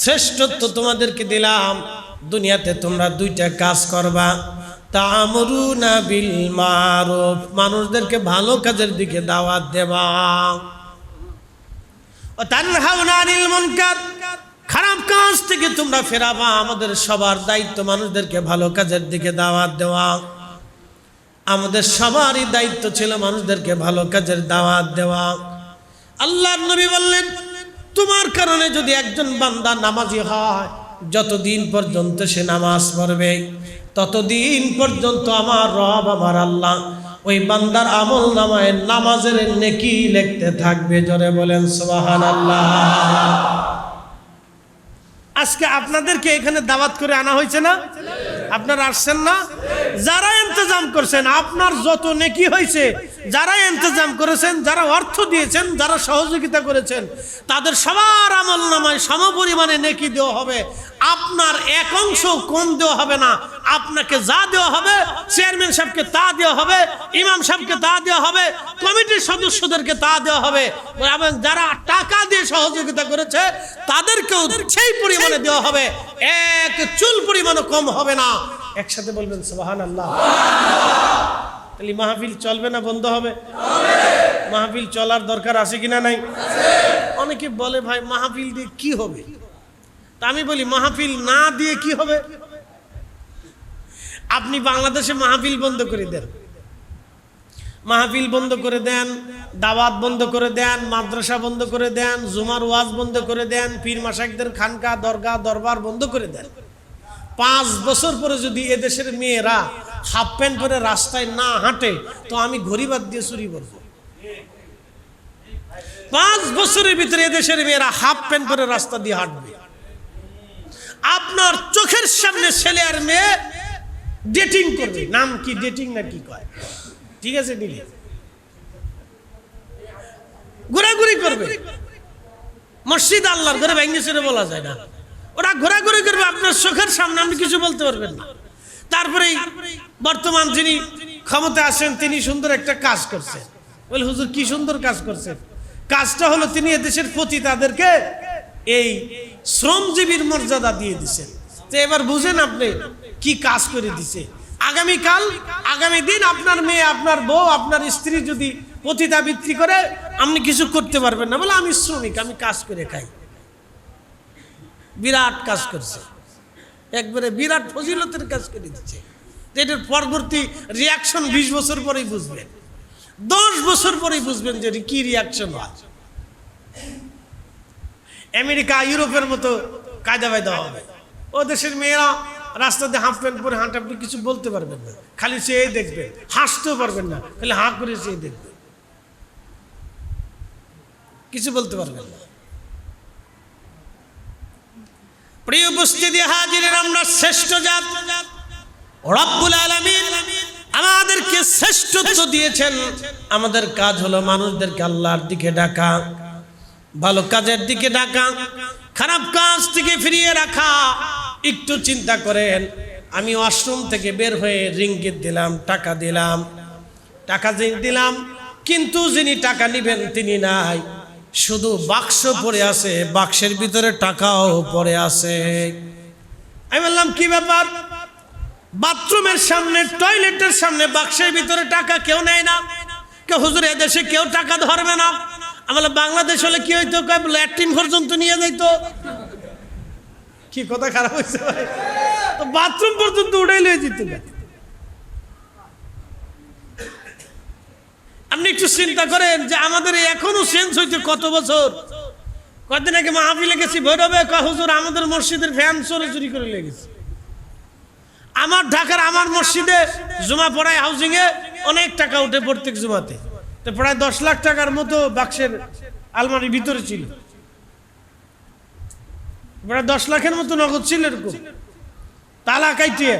শ্রেষ্ঠত্ব তোমাদেরকে দিলাম। দুনিয়াতে তোমরা দুইটা কাজ করবা, তা'মুরুনা বিল মা'রুফ, মানুষদেরকে ভালো কাজের দিকে দাওয়াত দেবা, ও তানহাউনা আনিল মুনকার, খারাপ কাজ থেকে তোমরা ফেরাবা। আমাদের সবার দায়িত্ব মানুষদেরকে ভালো কাজের দিকে দাওয়াত দেওয়া। আমাদের সবারই দায়িত্ব ছিল মানুষদেরকে ভালো কাজের দাওয়াত দেওয়া। আল্লাহর নবী বললেন, তোমার কারণে যদি একজন বান্দা নামাজি হয়, যতদিন পর্যন্ত সে নামাজ পড়বে ততদিন পর্যন্ত আমার রব আমার আল্লাহ ওই বান্দার আমল নামায় নামাজের নেকি লিখতে থাকবে। জোরে বলেন সুবহানাল্লাহ। আজকে আপনাদেরকে এখানে দাওয়াত করে আনা হয়েছে না? আপনারা আসছেন না? যারা ইন্তজাম করছেন, আপনার যত নেকি হয়েছে, যারা ইন্তজাম করেছেন, যারা অর্থ দিয়েছেন, যারা সহযোগিতা করেছেন, তাদের সবার আমল নামায় সমপরিমাণে নেকি দেওয়া হবে। আপনার এক অংশ কম দেওয়া হবে না। আপনাকে যা দেওয়া হবে, চেয়ারম্যান সাহেবকে তা দেওয়া হবে, ইমাম সাহেবকে তা দেওয়া হবে, কমিটির সদস্যদেরকে তা দেওয়া হবে, এবং যারা টাকা দিয়ে সহযোগিতা করেছে তাদেরকেও সেই পরিমাণে দেওয়া হবে। এক চুল পরিমাণও কম হবে না। একসাথে বলবেন সুবহানাল্লাহ। তাহলে মাহফিল চলবে না বন্ধ হবে? মাহফিল চলার দরকার আছে কিনা নাই? অনেকে বলে ভাই মাহফিল দিয়ে কি হবে? তা আমি বলি মাহফিল না দিয়ে কি হবে? আপনি বাংলাদেশে মাহফিল বন্ধ করে দেন, মাহফিল বন্ধ করে দেন, দাওয়াত বন্ধ করে দেন, মাদ্রাসা বন্ধ করে দেন, জুমার ওয়াজ বন্ধ করে দেন, পীর মাশায়েখদের খানকা দরগা দরবার বন্ধ করে দেন। 5 বছর পরে যদি এদেশের মেয়েরা হাফ প্যান্ট পরে রাস্তায় না হাঁটে, তো আমি ঘড়িবাদ দিয়ে চুরি করব। 5 বছরের ভিতরে এদেশের মেয়েরা হাফ প্যান্ট পরে রাস্তা দিয়ে হাঁটবে। আপনার চোখের সামনে ছেলে আর মেয়ে ডেটিং করবে। নাম কি? ডেটিং না কি কয়? ঠিক আছে, নিলে ঘোরাঘুরি করবে। মসজিদ আল্লাহর ঘরে ভেঙে ছেড়ে বলা যায় না, ওরা ঘোরাঘুরি করবে আপনার চোখের সামনে, আপনি কিছু বলতে পারবেন না। তারপরে বর্তমান যিনি ক্ষমতায় আসেন তিনি সুন্দর একটা কাজ করছেন। বলে হুজুর কি সুন্দর কাজ করছেন? কাজটা হলো তিনি এদেশের প্রতি তাদেরকে এই শ্রমজীবীর মর্যাদা দিয়ে দিচ্ছেন। তো এবার বুঝেন আপনি কি কাজ করে দিছে। আগামীকাল আগামী দিন আপনার মেয়ে আপনার বউ আপনার স্ত্রী যদি পতিতাবৃত্তি করে আপনি কিছু করতে পারবেন না। বলে আমি শ্রমিক, আমি কাজ করে খাই। বিরাট কাজ করছে, একবারে বিরাট ফজিলতের কাজ করে দিচ্ছে। এটার পরবর্তী রিয়াকশন 20 বছর পরেই বুঝবেন, 10 বছর পরেই বুঝবেন যে কি রিয়াকশন হয়। আমেরিকা ইউরোপের মতো কায়দা বায়দা হবে। ও দেশের মেয়েরা রাস্তাতে হাফ প্যান্ট পরে হাঁটে, আপনি কিছু বলতে পারবেন না, খালি চেয়ে দেখবেন, হাসতেও পারবেন না, খালি হাঁ করে চেয়ে দেখবেন, কিছু বলতে পারবেন না। প্রিয় উপস্থিতি হাজিরের, আমরা শ্রেষ্ঠ জাত। রব্বুল আলামিন আমাদেরকে শ্রেষ্ঠত্ব দিয়েছেন। আমাদের কাজ হলো মানুষদেরকে আল্লাহর দিকে ডাকা, ভালো কাজের দিকে ডাকা, খারাপ কাজ থেকে ফিরিয়ে রাখা। একটু চিন্তা করেন, আমি ওয়াশরুম থেকে বের হয়ে রিঙ্গিত দিলাম, টাকা দিলাম, কিন্তু যিনি টাকা নিবেন তিনি নাই, শুধু বাক্স পড়ে আছে, বাক্সের ভিতরে টাকাও পড়ে আছে। আমি বললাম কি ব্যাপার? বাথরুমের সামনে, টয়লেটের সামনে বাক্সের ভিতরে টাকা কেউ নেয় না। কে হুজুর এদেশে কেউ টাকা ধরবে না? আমার বাংলাদেশ হলে কি হইতো, ল্যাট্রিন পর্যন্ত নিয়ে যাইতো। কি কথা খারাপ হয়েছে ভাই? তো বাথরুম পর্যন্ত উঠাই লিয়ে যেত। আপনি একটু চিন্তা করেন যে আমাদের এখনো চেঞ্জ হইতে কত বছর। কদিন আগে মাহফিলে গেছি ভৈরবে, হুজুর আমাদের মসজিদের ফ্যান চুরি করে লেগেছে। আমার ঢাকার আমার মসজিদে জুমা পড়ায় হাউজিং এ অনেক টাকা উঠে প্রত্যেক জুমাতে, তো প্রায় 10 লাখ টাকার মতো বাক্সের আলমারির ভিতরে ছিল, প্রায় 10 লাখের মতো নগদ ছিল। এরকম তালা কাইটিয়ে,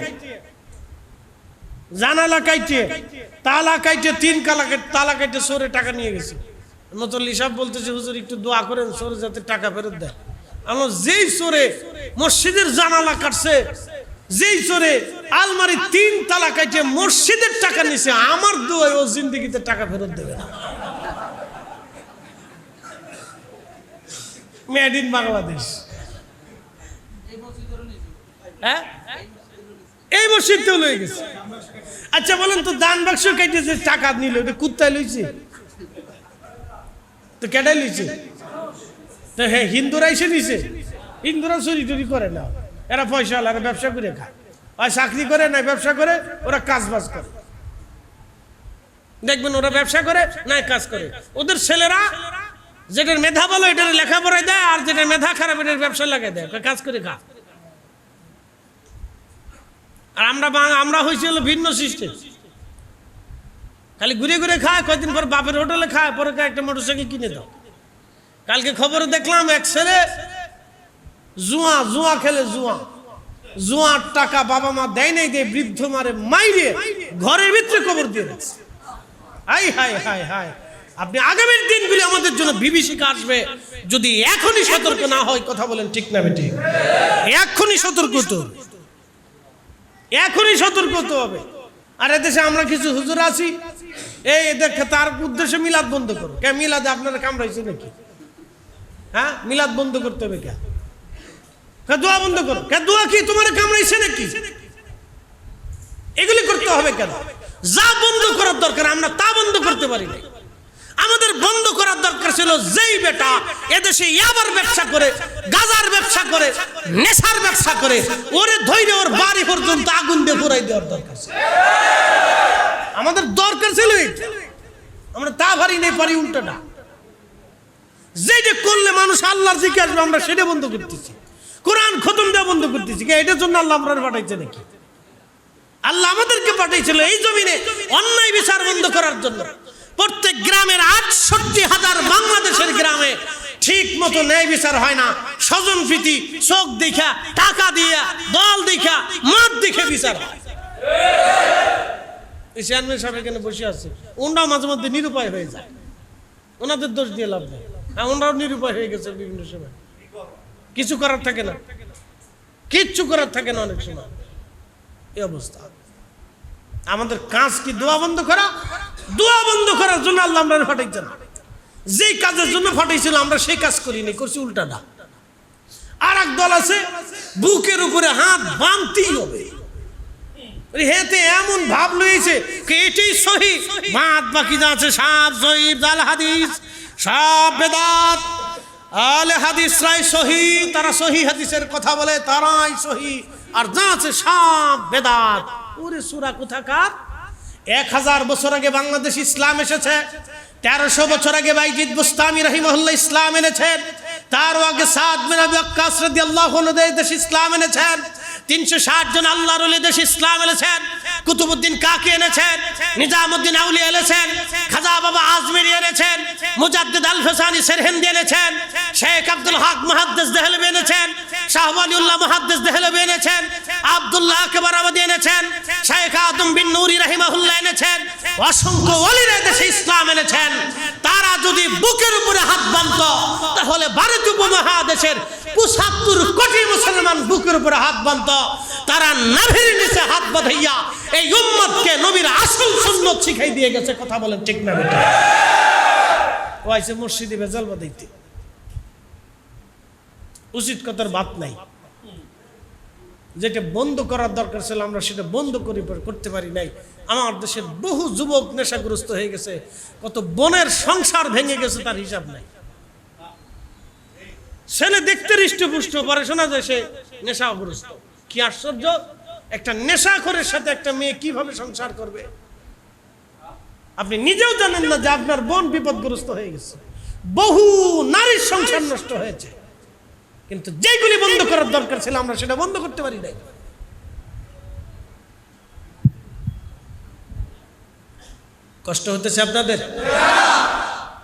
জানালা কাইটিয়ে, তালা কাইটে, 3 তালা কাইটে সরে টাকা নিয়ে গেছে। মুতল্লি সাহেব বলতেছে হুজুর একটু দোয়া করেন সরে যাতে টাকা ফেরত দেয়। আমার যেই সরে মসজিদের জানালা কাটছে, যেই চোরে আলমারি 3 তালা কাটে মসজিদের টাকা নিছে, আমার দোয়া ও জিন্দেগিতে টাকা ফেরত দেবে না। Made in Bangladesh. হ্যাঁ, এই মসজিদটাও লয়ে গেছে। আচ্ছা বলেন তো, দান বাক্স কাটে যে টাকা নিল ওটা কুত্তায় লইছে? তো কেটাই লইছে? তো হ্যাঁ, হিন্দুরা এসে নিছে। হিন্দুরা চুরি টুরি করে না, এরা পয়সা লাগে, ব্যবসা করে খায়, আর চাকরি করে না ব্যবসা করে, ওরা কাজ বাজ করে। দেখবেন ওরা ব্যবসা করে না কাজ করে। ওদের ছেলেরা যেটার মেধা বলো এটার লেখাপড়ায় দেয়, আর যেটার মেধা খারাপ এটার ব্যবসা লাগাই দেয়, কাজ করে খা। আর আমরা হয়েছি হলো ভিন্ন সিস্টেম, খালি ঘুরে ঘুরে খায়, কয়েকদিন পর বাপের হোটেলে খায়, পরে একটা মোটরসাইকেল কিনে দাও। কালকে খবরে দেখলাম এক ছেলে জুয়া খেলে, জুয়ার টাকা বাবা মা দেয় নাই, দিয়ে বৃদ্ধ মারে মাইরে ঘরের ভিতরে কবর দিয়ে দিচ্ছে। High high high high! আপনি আগামীর দিনগুলি আমাদের জন্য বিভীষিকা আসবে যদি এখনই সতর্ক না হয়। কথা বলেন ঠিক না বেঠিক? এখনই সতর্ক হতে হবে, এখনই সতর্ক হতে হবে। আর এদেশে আমরা কিছু হুজুর আছি, এই এদের তার উদ্দেশ্যে মিলাদ বন্ধ করো। কে মিলাদে আপনারা কামড়াইছে নাকি? হ্যাঁ, মিলাদ বন্ধ করতে হবে। কে দোয়া বন্ধ করো? কে দোয়া কি তোমার কামড়াইছে নাকি? এগুলি করতে হবে কেন? যা বন্ধ করার দরকার আমরা তা বন্ধ করতে পারি না। আমাদের বন্ধ করার দরকার ছিল যেই বেটা এদেশে ইয়াবার ব্যবসা করে, গাজার ব্যবসা করে, নেশার ব্যবসা করে, ওরে ধৈর্য ওর বাড়ি পর্যন্ত আগুন দিয়ে পুরাই দেওয়ার দরকার ছিল। আমাদের দরকার ছিল, আমরা তা পারি নাই, পারি উল্টাটা। যেটা করলে মানুষ আল্লাহর দিকে আসবে আমরা সেটা বন্ধ করতেছি, কোরআন খতম দেওয়া বন্ধ করতেছি। এটার জন্য আল্লাহ আমরা পাঠাইছে নাকি? আল্লাহ আমাদেরকে পাঠাইছিল এই জমিনে অন্যায় বিচার বন্ধ করার জন্য। প্রত্যেক গ্রামের ৬৮,০০০ বাংলাদেশের গ্রামে ঠিক মতো ন্যায় বিচার হয় না। স্বজন প্রীতি, চোখ দেখা, টাকা দিয়া, দল দেখা, মত দেখে বিচার হয়। চেয়ারম্যান সাহেব এখানে বসে আছে, ওনারাও মাঝে মধ্যে নিরুপায় হয়ে যায়, ওনাদের দোষ দিয়ে লাভ নেই। ওনারাও নিরুপায় হয়ে গেছে বিভিন্ন সময়, কিছু করার থাকে না, কিচ্ছু করার থাকে না অনেক সময়। এই অবস্থা। আমাদের কাজ কি দোয়া বন্ধ করা? দোয়া বন্ধ করার জন্য আল্লাহ আমরা পাঠাইছেন। যেই কাজের জন্য পাঠাইছিল আমরা সেই কাজ করিনি, করছি উল্টাটা। আর এক দল আছে বুকের উপরে হাত বাঁধতেই হবে, হেতে এমন ভাব লইছে এটাই সহি, বাদ বাকি যা আছে সব সহি, আল হাদিস সব বেদাত, আলে হাদিসরাই সহি, তারা সহি হাদিসের কথা বলে, তারাই সহি, আর যা আছে সব বেদাত। ওরে সূরা কোথাকার! 1000 বছর আগে বাংলাদেশ ইসলাম এসেছে, 1300 বছর আগে বাইজিদ বুস্তামি রাহিমাহুল্লাহ ইসলাম এনেছেন, তার আগে সাদ বিন আবি ওয়াক্কাস রাদিয়াল্লাহু আনহু দেশ ইসলাম এনেছেন, 360 জন আল্লাহর ওলি দেশ ইসলাম এনেছেন, কুতুবউদ্দিন কাকি এনেছেন, নিজামউদ্দিন আউলিয়া এনেছেন, খাজা বাবা আজমিরি এনেছেন, মুজাদ্দিদ আল ফসানি সেরহিন্দি এনেছেন, শেখ আব্দুল হক মুহাদ্দিস দেহলভী এনেছেন, শাহ ওয়ালিউল্লাহ মুহাদ্দিস দেহলভী এনেছেন, আব্দুল্লাহ আকবর আবাদী এনেছেন, শেখ আদম বিন নুরি রাহিমাহুল্লাহ এনেছেন, অসংখ্য ওলিরা দেশে ইসলাম এনেছেন। তারা যদি বুকের উপরে হাত বাঁধত তাহলে ভারত উপমহাদেশের ৭৫ কোটি মুসলমান বুকের উপরে হাত বাঁধত। তারা নাভির নিচে হাত বাঁধাইয়া এই উম্মতকে নবীর আসল সুন্নাত শিখাই দিয়ে গেছে। কথা বলেন ঠিক না বেটা? ও আইছে মসজিদে ভেজাল বাঁধাইতে, উচিত কথার বাত নাই। যেটা বন্ধ করার দরকার ছিল আমরা সেটা বন্ধ করতে পারি নাই। আমার দেশের বহু যুবক নেশাগ্রস্ত হয়ে গেছে, কত বোনের সংসার ভেঙে গেছে তার হিসাব নাই। ছেলে দেখতে হৃষ্টপুষ্ট, পরে শোনা যায় সে নেশাগ্রস্ত। কি আশ্চর্য! একটা নেশাখোরের সাথে একটা মেয়ে কিভাবে সংসার করবে? আপনি নিজেও জানেন না যে আপনার বোন বিপদগ্রস্ত হয়ে গেছে, বহু নারীর সংসার নষ্ট হয়েছে, কিন্তু যেগুলি বন্ধ করার দরকার ছিল আমরা সেটা বন্ধ করতে পারি নাই। কষ্ট হতেছে আপনাদের?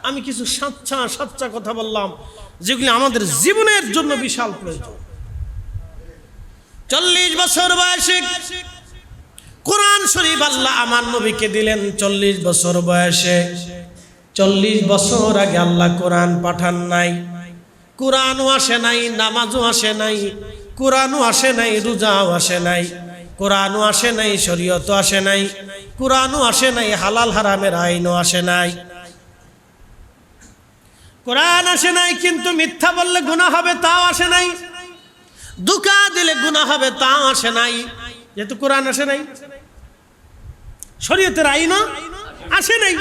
আমি কিছু সাচ্চা কথা বললাম যেগুলি আমাদের জীবনের জন্য বিশাল প্রয়োজন। 40 বছর বয়সে কোরআন শরীফ আল্লাহ আমার নবীকে দিলেন। 40 বছর বয়সে, 40 বছর আগে আল্লাহ কোরআন পাঠান নাই, কোরআনও আসে নাই, নামাজও আসে নাই, কোরআনও আসে নাই, রোজাও আসে নাই, কোরআনও আসে নাই, শরীয়তও আসে নাই, কোরআনও আসে নাই, হালাল হারামের আইনও আসে নাই। কোরআন আসে নাই কিন্তু মিথ্যা বললে গুনাহ হবে তাও আসে নাই, ধোঁকা দিলে গুনাহ হবে তাও আসে নাই। যেহেতু কোরআন আসে নাই, শরীয়তের আইনও আসে নাই,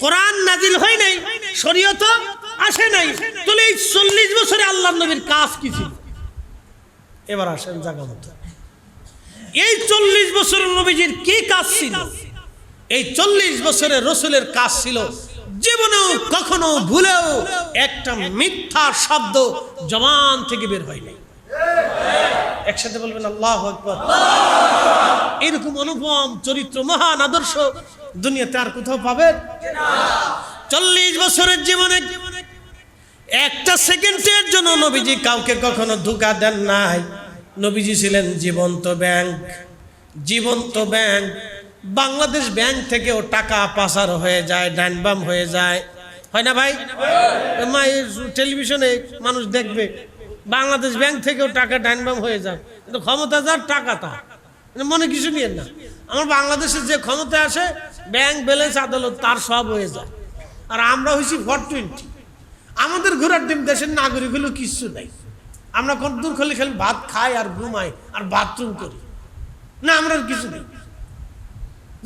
কোরআন নাজিল হয় নাই, শরীয়ত আসে নাই, তাহলে এই 40 বছরে আল্লাহর নবীর কাজ কি ছিল? এবার আসেন জায়গা মতো, এই 40 বছরের নবীজির কি কাজ ছিল? এই 40 বছরের রাসূলের কাজ ছিল জীবনেও কখনো ভুলেও একটা মিথ্যা শব্দ জবান থেকে বের হয় নাই। একসাথে বলবেন আল্লাহু আকবার। এরকম অনুপম চরিত্র, মহান আদর্শ দুনিয়াতে আর কোথাও পাবেন না। 40 বছরের জীবনে একটা সেকেন্ডের জন্য নবীজি কাউকে কখনো ধোঁকা দেন নাই। নবীজি ছিলেন জীবন্ত ব্যাংক, জীবন্ত ব্যাংক। বাংলাদেশ ব্যাংক থেকেও টাকা পাচার হয়ে যায়, ডাইনবাম হয়ে যায়, হয় না ভাই? টেলিভিশনে মানুষ দেখবে বাংলাদেশ ব্যাংক থেকেও টাকা ডাইনবাম হয়ে যায়, কিন্তু ক্ষমতা যার টাকা তা মনে কিছু নিয়ে না। আমার বাংলাদেশের যে ক্ষমতা আসে, ব্যাংক ব্যালেন্স আদালত তার সব হয়ে যায়। আর আমরা হয়েছি 420। আমাদের ঘোরার দিন দেশের নাগরিক হলো কিছু নাই। আমরা কতদূর খালি খালি ভাত খাই আর ঘুমাই আর বাথরুম করি না, আমরা কিছু নেই।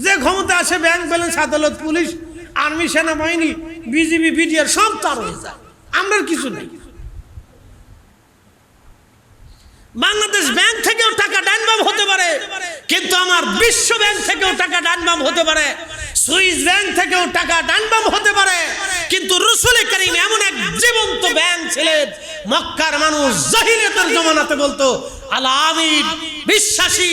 যে ক্ষমতা আসে ব্যাংক ব্যালেন্স আদালত পুলিশ আর্মি সেনাবাহিনী বিজিবি বিডিআর সব তার হয়ে যায়, আমরা কিছু নেই। বাংলাদেশ ব্যাংক থেকেও টাকা ডাইনবাম হতে পারে, কিন্তু আমার বিশ্ব ব্যাংক থেকেও টাকা ডাইনবাম হতে পারে, সুইস ব্যাংক থেকেও টাকা ডাইনবাম হতে পারে, কিন্তু রাসূল করিম এমন এক জীবন্ত ব্যাংক ছিলেন। মক্কার মানুষ জাহিলিয়াতের জমানাতে বলতো আল আমিন, বিশ্বাসী।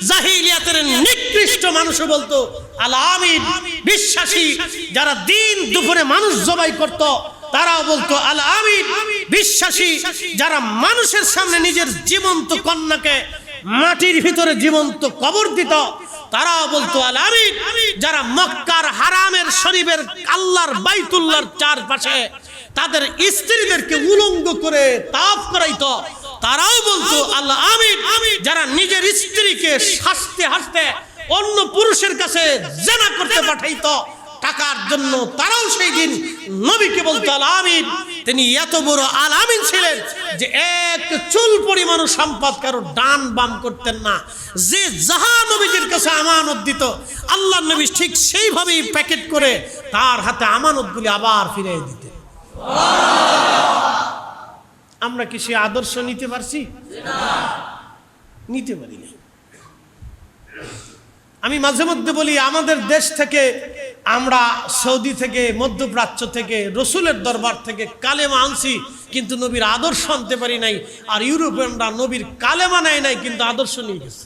জাহিলিয়াতের নিকৃষ্ট মানুষও বলতো আল আমিন, বিশ্বাসী। যারা দিন দুপুরে মানুষ জবাই করত তারাও বলতো আল আমিন, বিশ্বাসী। যারা মানুষের সামনে নিজের জীবন্ত কন্যাকে মাটির ভিতরে জীবন্ত কবর দিত তারাও বলতো আল আমিন। যারা মক্কার হারামের শরীফের আল্লাহর বাইতুল্লাহর চারপাশে তাদের স্ত্রীদেরকে উলঙ্গ করে তাওয়াফ করাইতো তারাও বলতো আল্লাহ আমিন। যারা নিজের স্ত্রীকে হাসতে হাসতে অন্য পুরুষের কাছে জেনা করতে পাঠাইতো টাকার জন্য, তারাও সেই দিন নবীকে বলতো আল আমিন। তিনি এত বড় আল আমিন ছিলেন যে এক চুল পরিমাণ সম্পদ কারো ডান বাম করতেন না। যে যাহা নবীজির কাছে আমানত দিত আল্লাহ নবী ঠিক সেইভাবেই প্যাকেট করে তার হাতে আমানতগুলি আবার ফিরিয়ে দিতেন। আমরা কি সে আদর্শ নিতে পারছি? নিতে পারি না। আমি মাঝে মধ্যে বলি আমাদের দেশ থেকে, আমরা সৌদি থেকে, মধ্যপ্রাচ্য থেকে, রসুলের দরবার থেকে কালেমা আনছি কিন্তু নবীর আদর্শ আনতে পারি নাই। আর ইউরোপিয়ানরা নবীর কালেমা নেয় নাই কিন্তু আদর্শ নিয়ে গেছে।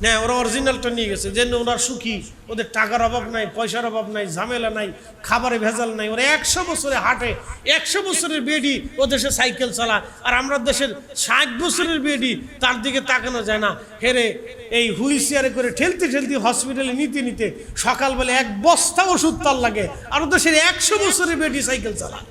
হ্যাঁ, ওরা অরিজিনালটা নিয়ে গেছে, যে ওরা সুখী, ওদের টাকার অভাব নাই, পয়সার অভাব নাই, ঝামেলা নাই, খাবারে ভেজাল নাই, ওরা 100 বছরে হাঁটে, 100 বছরের বেডি ও দেশে সাইকেল চালায়, আর আমরা দেশের 60 বছরের বেডি, তার দিকে তাকানো যায় না, হেরে এই হুইল চেয়ারে করে ঠেলতে ঠেলতে হসপিটালে নিতে নিতে সকালবেলা 1 বস্তা ওষুধ তার লাগে, আর ও দেশের 100 বছরের বেডি সাইকেল চালায়।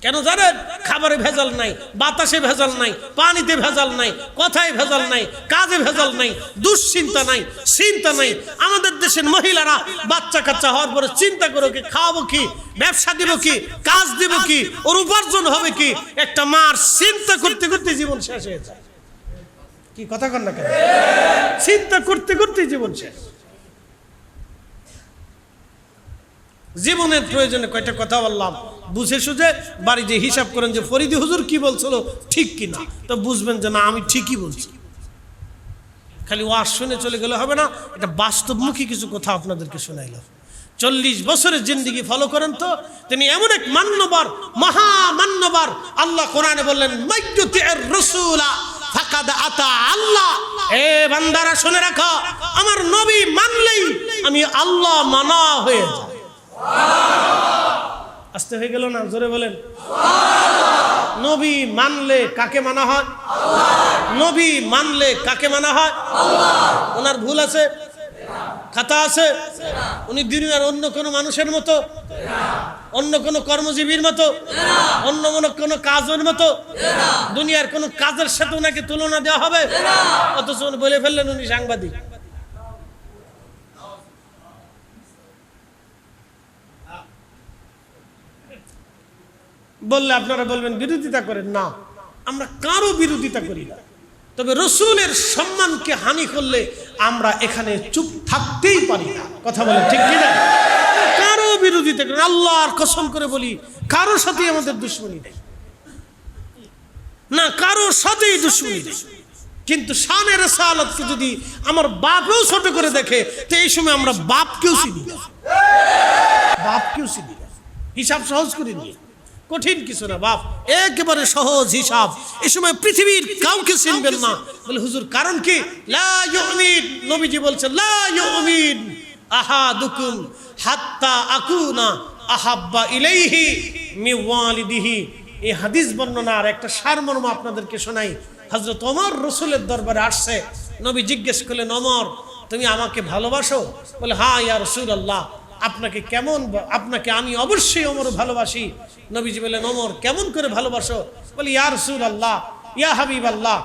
কেন জানেন? খাবারে ভেজাল নাই, বাতাসে ভেজাল নাই, পানিতে ভেজাল নাই, কথায় ভেজাল নাই, কাজে ভেজাল নাই, দুশ্চিন্তা নাই, চিন্তা নাই। আমাদের দেশের মহিলারা বাচ্চা কাচ্চা হওয়ার পরে চিন্তা করো কি খাওয়াবো কি, ব্যবসা দিব কি, কাজ দিব কি, ওর উপার্জন হবে কি, একটা মার চিন্তা করতে করতে জীবন শেষ হয়ে যায়। কি কথা কন না কেন? চিন্তা করতে করতে জীবন শেষ। জীবনের প্রয়োজনে কয়টা কথা বললাম, বুঝে সুঝে বাড়ি যে হিসাব করেন যে ফরিদি হুজুর কি বলছিল ঠিক কিনা, তো বুঝবেন যে না আমি ঠিকই বলছি। খালি ওয়াজ শুনে চলে গেলে হবে না, এটা বাস্তবমুখী কিছু কথা আপনাদেরকে শোনাইলাম। 40 বছরের জিন্দেগি ফলো করেন তো, তিনি এমন এক মান্যবর, মহামান্যবর। আল্লাহ কোরআনে বললেন মাইয়ুতির রাসূলা ফাকাদ আতা আল্লাহ। এ বান্দারা শুনে রাখো, আমার নবী মানলেই আমি আল্লাহ মানা হয়ে যায়। আসতে হয়ে গেল না? জোরে বলেন। নবী মানলে কাকে মানা হয়? নবী মানলে কাকে মানা হয়? ওনার ভুল আছে, খাতা আছে? উনি দুনিয়ার অন্য কোনো মানুষের মতো, অন্য কোনো কর্মজীবীর মতো, অন্য কোনো কাজের মতো, দুনিয়ার কোনো কাজের সাথে ওনাকে তুলনা দেওয়া হবে? অথচ উনি বলে ফেললেন উনি সাংবাদিক। বললে আপনারা বলবেন বিরোধিতা করেন। না, আমরা কারো বিরোধিতা করি না, তবে রসুলের সম্মানকে হানি করলে আমরা এখানে চুপ থাকতেই পারি না। কথা বলে ঠিক কিনা? কারো বিরোধিতা করেন, আল্লাহর কসম করে বলি কারোর সাথে আমাদের দুশ্মনী নেই, না কারোর সাথেই দুশ্মনী নেই। কিন্তু শানে রিসালাতকে যদি আমার বাপেও ছোট করে দেখে, তো এই সময় আমরা বাপকেও চিনি না, বাপকেও চিনি না। হিসাব সহজ করে নিয়ে, কঠিন কিছু না বাপ, একেবারে সহজ হিসাব। এই সময় পৃথিবীর কাউকে চিনবেন না। বলে হুজুর কারণ কি? লা ইউমিন, নবীজি বলছেন লা ইউমিন আহাদুকুম হাত্তা আকুনা আহাব্বা ইলাইহি মিন ওয়ালিদিহি। এই হাদিস বর্ণনার একটা সারমর্ম আপনাদেরকে শোনাই। হযরত ওমর রাসূলের দরবারে আসছে, নবী জিজ্ঞেস করলেন ওমর তুমি আমাকে ভালোবাসো? বলে হ্যাঁ ইয়া রাসূলুল্লাহ। আপনাকে কেমন? আপনাকে আমি অবশ্যই ওমর ভালোবাসি। নবীজি বললেন ওমর কেমন করে ভালোবাসো? বলি ইয়া রাসূলুল্লাহ, ইয়া হাবিবাল্লাহ,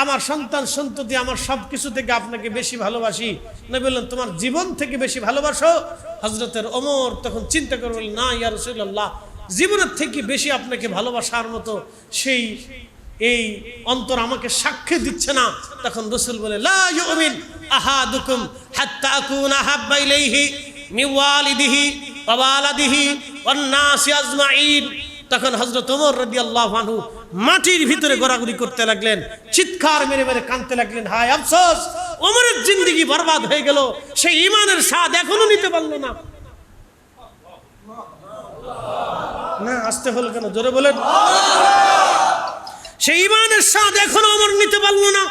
আমার সন্তান সন্ততি আমার সব কিছু থেকে আপনাকে বেশি ভালোবাসি। নবী বললেন তোমার জীবন থেকে বেশি ভালোবাসো? হযরতের ওমর তখন চিন্তা করে বললেন না ইয়া রাসূলুল্লাহ, জীবনের থেকে বেশি আপনাকে ভালোবাসার মতো সেই এই অন্তর আমাকে সাক্ষ্য দিচ্ছে না। তখন রাসূল বলে লা ইউমিন আহাদুকুম হাত্তা আকুনা হাব্বা ইলাইহি মিন ওয়ালিদিহি ওয়া ওয়ালাদিহি ওয়ান নাসি আজমাইন। তখন হযরত ওমর রাদিয়াল্লাহু আনহু মাটির ভিতরে গোড়াগুড়ি করতে লাগলেন, চিৎকার মেরে মেরে কাঁদতে লাগলেন, হায় আফসোস, ওমরের জিন্দেগি বরবাদ হয়ে গেল, সেই ঈমানের স্বাদ এখনো নিতে পারল না। না আসতে হলো কেন? জোরে বলেন। সেই ঈমানের স্বাদ এখনো ওমর নিতে পারল না।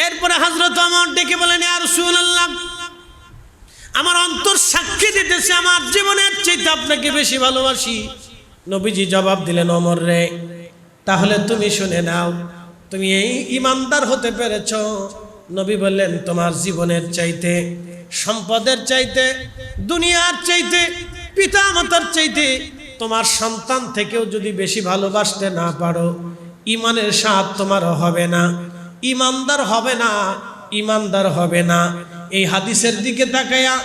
এরপরে হযরত ওমর ডেকে বলেন ইয়া রাসূলুল্লাহ, আমার অন্তর সাক্ষী দিতেছে আমার জীবনের চাইতে আপনাকে বেশি ভালোবাসি। নবীজি জবাব দিলেন ওমর রে, তাহলে তুমি শুনে নাও, তুমি এই ঈমানদার হতে পেরেছ। নবী বললেন তোমার জীবনের চাইতে, সম্পদের চাইতে, দুনিয়ার চাইতে, পিতা মাতার চাইতে, তোমার সন্তান থেকেও যদি বেশি ভালোবাসতে না পারো, ঈমানের স্বাদ তোমার হবে না, ঈমানদার হবে না, ঈমানদার হবে না। এই হাদিসের দিকে তাকায়া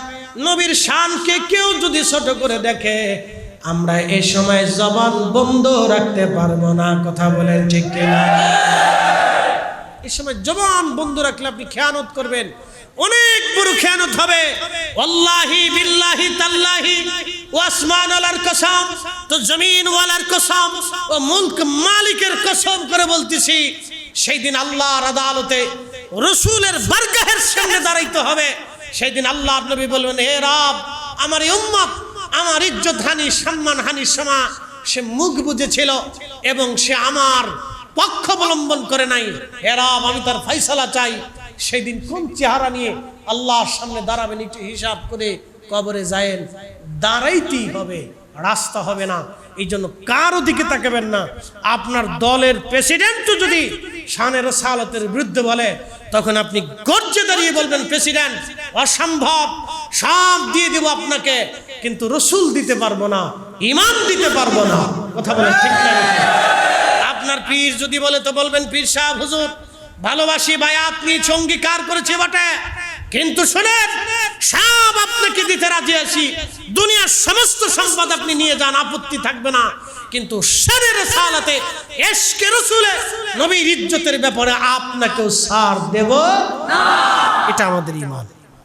নবীর শানকে কেউ যদি ছোট করে দেখে, আমরা এই সময় জবান বন্ধ রাখতে পারবো না। কথা বলেন ঠিক কিনা? এই সময় জবান বন্ধ রাখলে আপনি খেয়ানত করবেন, অনেক বড় খেয়ানত হবে। ওয়াল্লাহি বিল্লাহি তাল্লাহি ওয়া আসমানুল কসম, তো জমিন ওয়ালার কসম ও মুলক মালিকের কসম করে বলতেছি, সেই দিন আল্লাহর আদালতে রাসূলের বারগাহের সামনে দাঁড়াইতে হবে। সেই দিন আল্লাহর নবী বলবেন হে রব, আমার এই উম্মত আমার ইজ্জত হানি সম্মান হানির সময় সে মুখ বুজেছিল এবং সে আমার পক্ষ অবলম্বন করে নাই, হে রব আমি তার ফয়সালা চাই, সেদিন কোন চেহারা নিয়ে আল্লাহর সামনে দাঁড়াবেন একটু হিসাব করে কবরে যায়েন। দাঁড়াইতেই হবে, রাস্তা হবে না। এই জন্য কারো দিকে তাকাবেন না। আপনার দলের প্রেসিডেন্টও যদি শানে রিসালাতের বিরুদ্ধে বলে, তখন আপনি গর্জে দাঁড়িয়ে বলবেন, প্রেসিডেন্ট অসম্ভব, সব দিয়ে দেব আপনাকে, কিন্তু রসুল দিতে পারবো না, ইমান দিতে পারবো না। কথা বলেন ঠিক না? আপনার পীর যদি বলে তো বলবেন, পীর সাহেব হুজুর ভালোবাসি, বায়াত নিয়ে অঙ্গীকার করেছে বটে, কিন্তু শুনেন সব আপনাকে দিতে রাজি আছি, দুনিয়ার সমস্ত সম্পদ আপনি নিয়ে যান, আপত্তি থাকবে না, কিন্তু শানে রিসালাতে ইশকে রাসূলে নবীর ইজ্জতের ব্যাপারে আপনাকেও ছাড় দেব না। এটা আমাদের ঈমান।